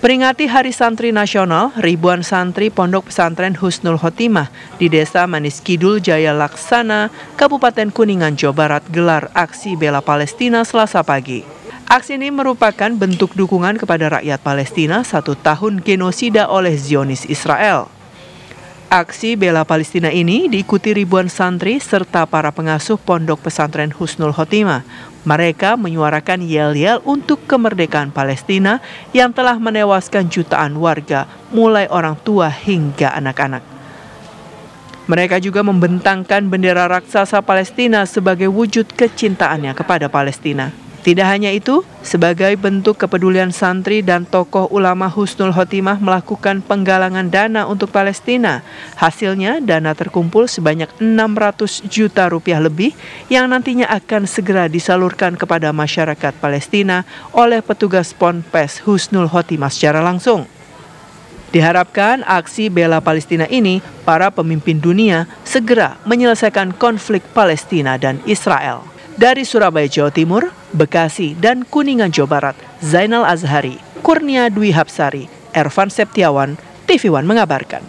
Speaker 19: Peringati Hari Santri Nasional, ribuan santri Pondok Pesantren Husnul Khotimah di Desa Manis Kidul, Jaya Laksana, Kabupaten Kuningan, Jawa Barat gelar aksi bela Palestina Selasa pagi. Aksi ini merupakan bentuk dukungan kepada rakyat Palestina 1 tahun genosida oleh Zionis Israel. Aksi bela Palestina ini diikuti ribuan santri serta para pengasuh Pondok Pesantren Husnul Khotimah. Mereka menyuarakan yel-yel untuk kemerdekaan Palestina yang telah menewaskan jutaan warga, mulai orang tua hingga anak-anak. Mereka juga membentangkan bendera raksasa Palestina sebagai wujud kecintaannya kepada Palestina. Tidak hanya itu, sebagai bentuk kepedulian santri dan tokoh ulama Husnul Khotimah melakukan penggalangan dana untuk Palestina. Hasilnya, dana terkumpul sebanyak 600 juta rupiah lebih yang nantinya akan segera disalurkan kepada masyarakat Palestina oleh petugas Ponpes Husnul Khotimah secara langsung. Diharapkan aksi bela Palestina ini, para pemimpin dunia segera menyelesaikan konflik Palestina dan Israel. Dari Surabaya, Jawa Timur, Bekasi, dan Kuningan, Jawa Barat, Zainal Azhari, Kurnia Dwi Hapsari, Ervan Septiawan, TV One mengabarkan.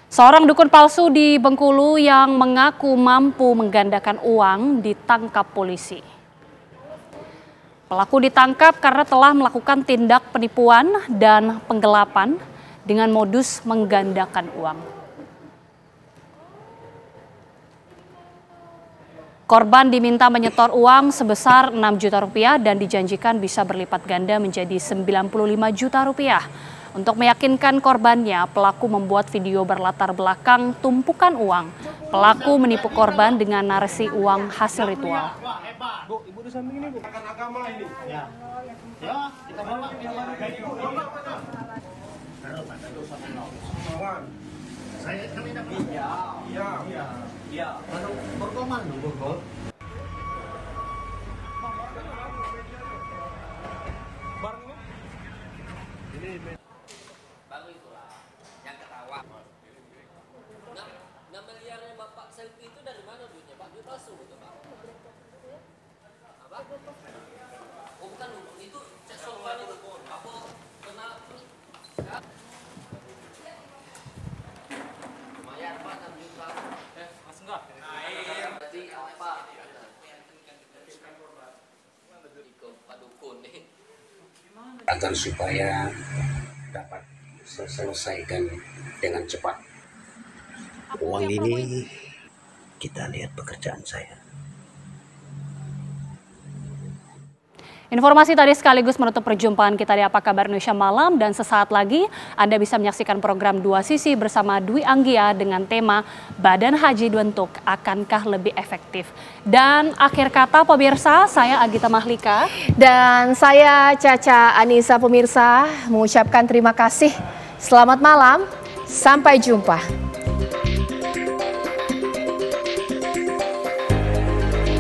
Speaker 2: Seorang dukun palsu di Bengkulu yang mengaku mampu menggandakan uang ditangkap polisi. Pelaku ditangkap karena telah melakukan tindak penipuan dan penggelapan dengan modus menggandakan uang. Korban diminta menyetor uang sebesar 6 juta rupiah dan dijanjikan bisa berlipat ganda menjadi 95 juta rupiah. Untuk meyakinkan korbannya, pelaku membuat video berlatar belakang tumpukan uang. Pelaku menipu korban dengan narasi uang hasil ritual.
Speaker 22: Baru itulah yang ketawa. 6 miliarnya Bapak selfie itu dari mana duitnya Pak? Duit palsu itu Pak. Apa?
Speaker 4: agar supaya dapat selesaikan dengan cepat. Uang ini kita lihat pekerjaan saya.
Speaker 2: Informasi tadi sekaligus menutup perjumpaan kita di Apa Kabar Indonesia Malam, dan sesaat lagi Anda bisa menyaksikan program Dua Sisi bersama Dwi Anggia dengan tema Badan Haji Dwentuk Akankah Lebih Efektif. Dan akhir kata pemirsa, saya Agita Mahlika.
Speaker 1: Dan saya Caca Anissa pemirsa mengucapkan terima kasih. Selamat malam, sampai jumpa.